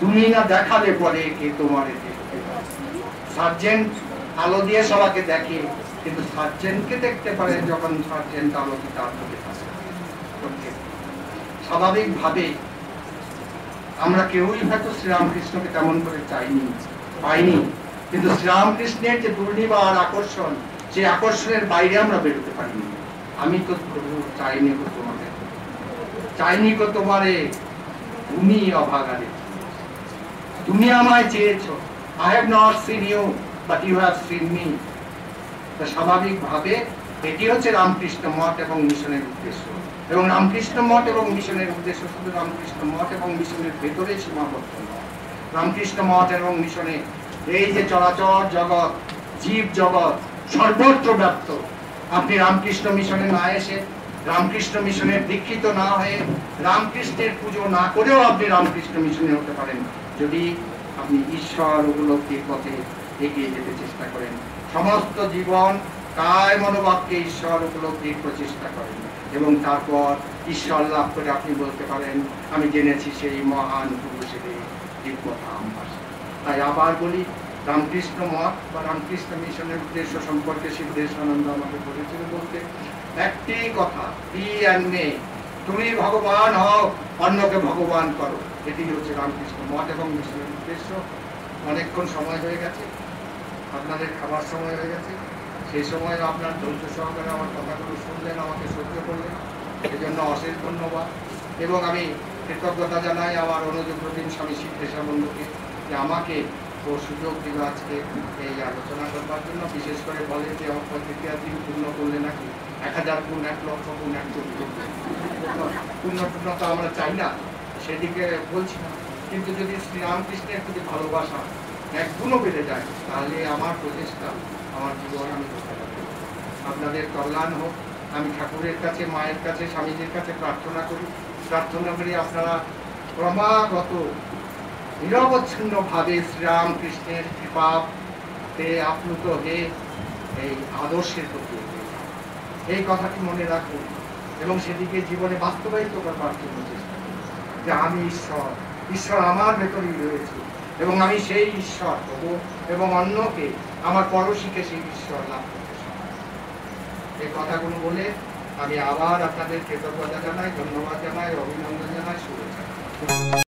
তুমি না দেখালে পরে কে তোমারে দেখতে পারে। সার্জেন্ট আলো দিয়ে সবাইকে দেখে, কিন্তু সার্জেন্টকে দেখতে পারে যখন সার্জেন্ট আলো দিয়ে তার চোখে থাকে। স্বাভাবিকভাবে আমরা কেউই হয়তো শ্রীরামকৃষ্ণকে তেমন করে চাইনি, পাইনি, কিন্তু শ্রীরামকৃষ্ণের যে দুর্নিবার আকর্ষণ, সেই আকর্ষণের বাইরে আমরা বেরোতে পারিনি। আমি তো প্রভু চাইনি গো তোমাকে, চাইনি গো তোমারে, তুমি অভাগারে, তুমি আমায় চেয়েছো। I have not seen you, but you have seen me. তো স্বাভাবিকভাবে এটি হচ্ছে রামকৃষ্ণ মঠ এবং মিশনের উদ্দেশ্য। এবং রামকৃষ্ণ মঠ এবং মিশনের উদ্দেশ্য শুধু রামকৃষ্ণ মঠ এবং মিশনের ভেতরে সীমাবদ্ধ নয়। রামকৃষ্ণ মঠ এবং মিশনে এই যে চরাচর জগৎ, জীব জগৎ সর্বত্র ব্যাপ্ত। আপনি রামকৃষ্ণ মিশনে না এসে, রামকৃষ্ণ মিশনের দীক্ষিত না হয়ে, রামকৃষ্ণের পুজো না করেও আপনি রামকৃষ্ণ মিশনে হতে পারেন, যদি আপনি ঈশ্বর উপলব্ধির পথে এগিয়ে যেতে চেষ্টা করেন। সমস্ত জীবন কায় মনোবাক্যে ঈশ্বর উপলব্ধির প্রচেষ্টা করেন এবং তারপর ঈশ্বর লাভ করে আপনি বলতে পারেন, আমি জেনেছি সেই মহান পুরুষের দিব্যধাম বাসে। তাই আবার বলি, রামকৃষ্ণ মঠ বা রামকৃষ্ণ মিশনের উদ্দেশ্য সম্পর্কে সিদ্ধেশানন্দ আমাকে বলেছিল বলতে একটি কথা, বি অ্যান্ড মে, তুমি ভগবান হও, অন্যকে ভগবান করো। এটি হচ্ছে রামকৃষ্ণ মঠ এবং মিশনের উদ্দেশ্য। অনেকক্ষণ সময় হয়ে গেছে, আপনাদের খাবার সময় হয়ে গেছে। সেই সময় আপনার ধৈর্য সহকারে আমার কথাগুলো শুনলেন, আমাকে সহ্য করলেন, এজন্য অশেষ ধন্যবাদ। এবং আমি কৃতজ্ঞতা জানাই আমার অনুযোগপ্রবীণ স্বামী সিদ্ধেশানন্দকে, যে আমাকে ও সুযোগ দিল আজকে এই আলোচনা করবার জন্য। বিশেষ করে বলে যে আমার প্রতিক্রিয়া দিন পূর্ণ করলে নাকি 1000 গুণ, 1 লক্ষ গুণ, 1 কোটি গুণ পূর্ণতা আমরা চাই না, সেদিকে বলছি না। কিন্তু যদি শ্রীরামকৃষ্ণের প্রতি ভালোবাসা 1 গুণও বেড়ে যায়, তাহলে আমার প্রচেষ্টা, আমার জীবন আমি করতে পারি। আপনাদের কল্যাণ হোক। আমি ঠাকুরের কাছে, মায়ের কাছে, স্বামীজির কাছে প্রার্থনা করি আপনারা ক্রমাগত নিরবচ্ছিন্ন ভাবে শ্রীরামকৃষ্ণের কৃপাতে আপ্লুত হয়ে এই আদর্শের প্রতি এই কথাটি মনে রাখুন এবং সেদিকে জীবনে বাস্তবায়িত করবার জন্য চেষ্টা করুন যে আমি ঈশ্বর আমার ভেতরেই রয়েছে এবং আমি সেই ঈশ্বর হব এবং অন্যকে, আমার পড়শিকে সেই ঈশ্বর লাভ করতে সাহায্য। এই কথাগুলো বলে আমি আবার আপনাদের কৃতজ্ঞতা জানাই, ধন্যবাদ জানাই, অভিনন্দন জানাই, শুভেচ্ছা।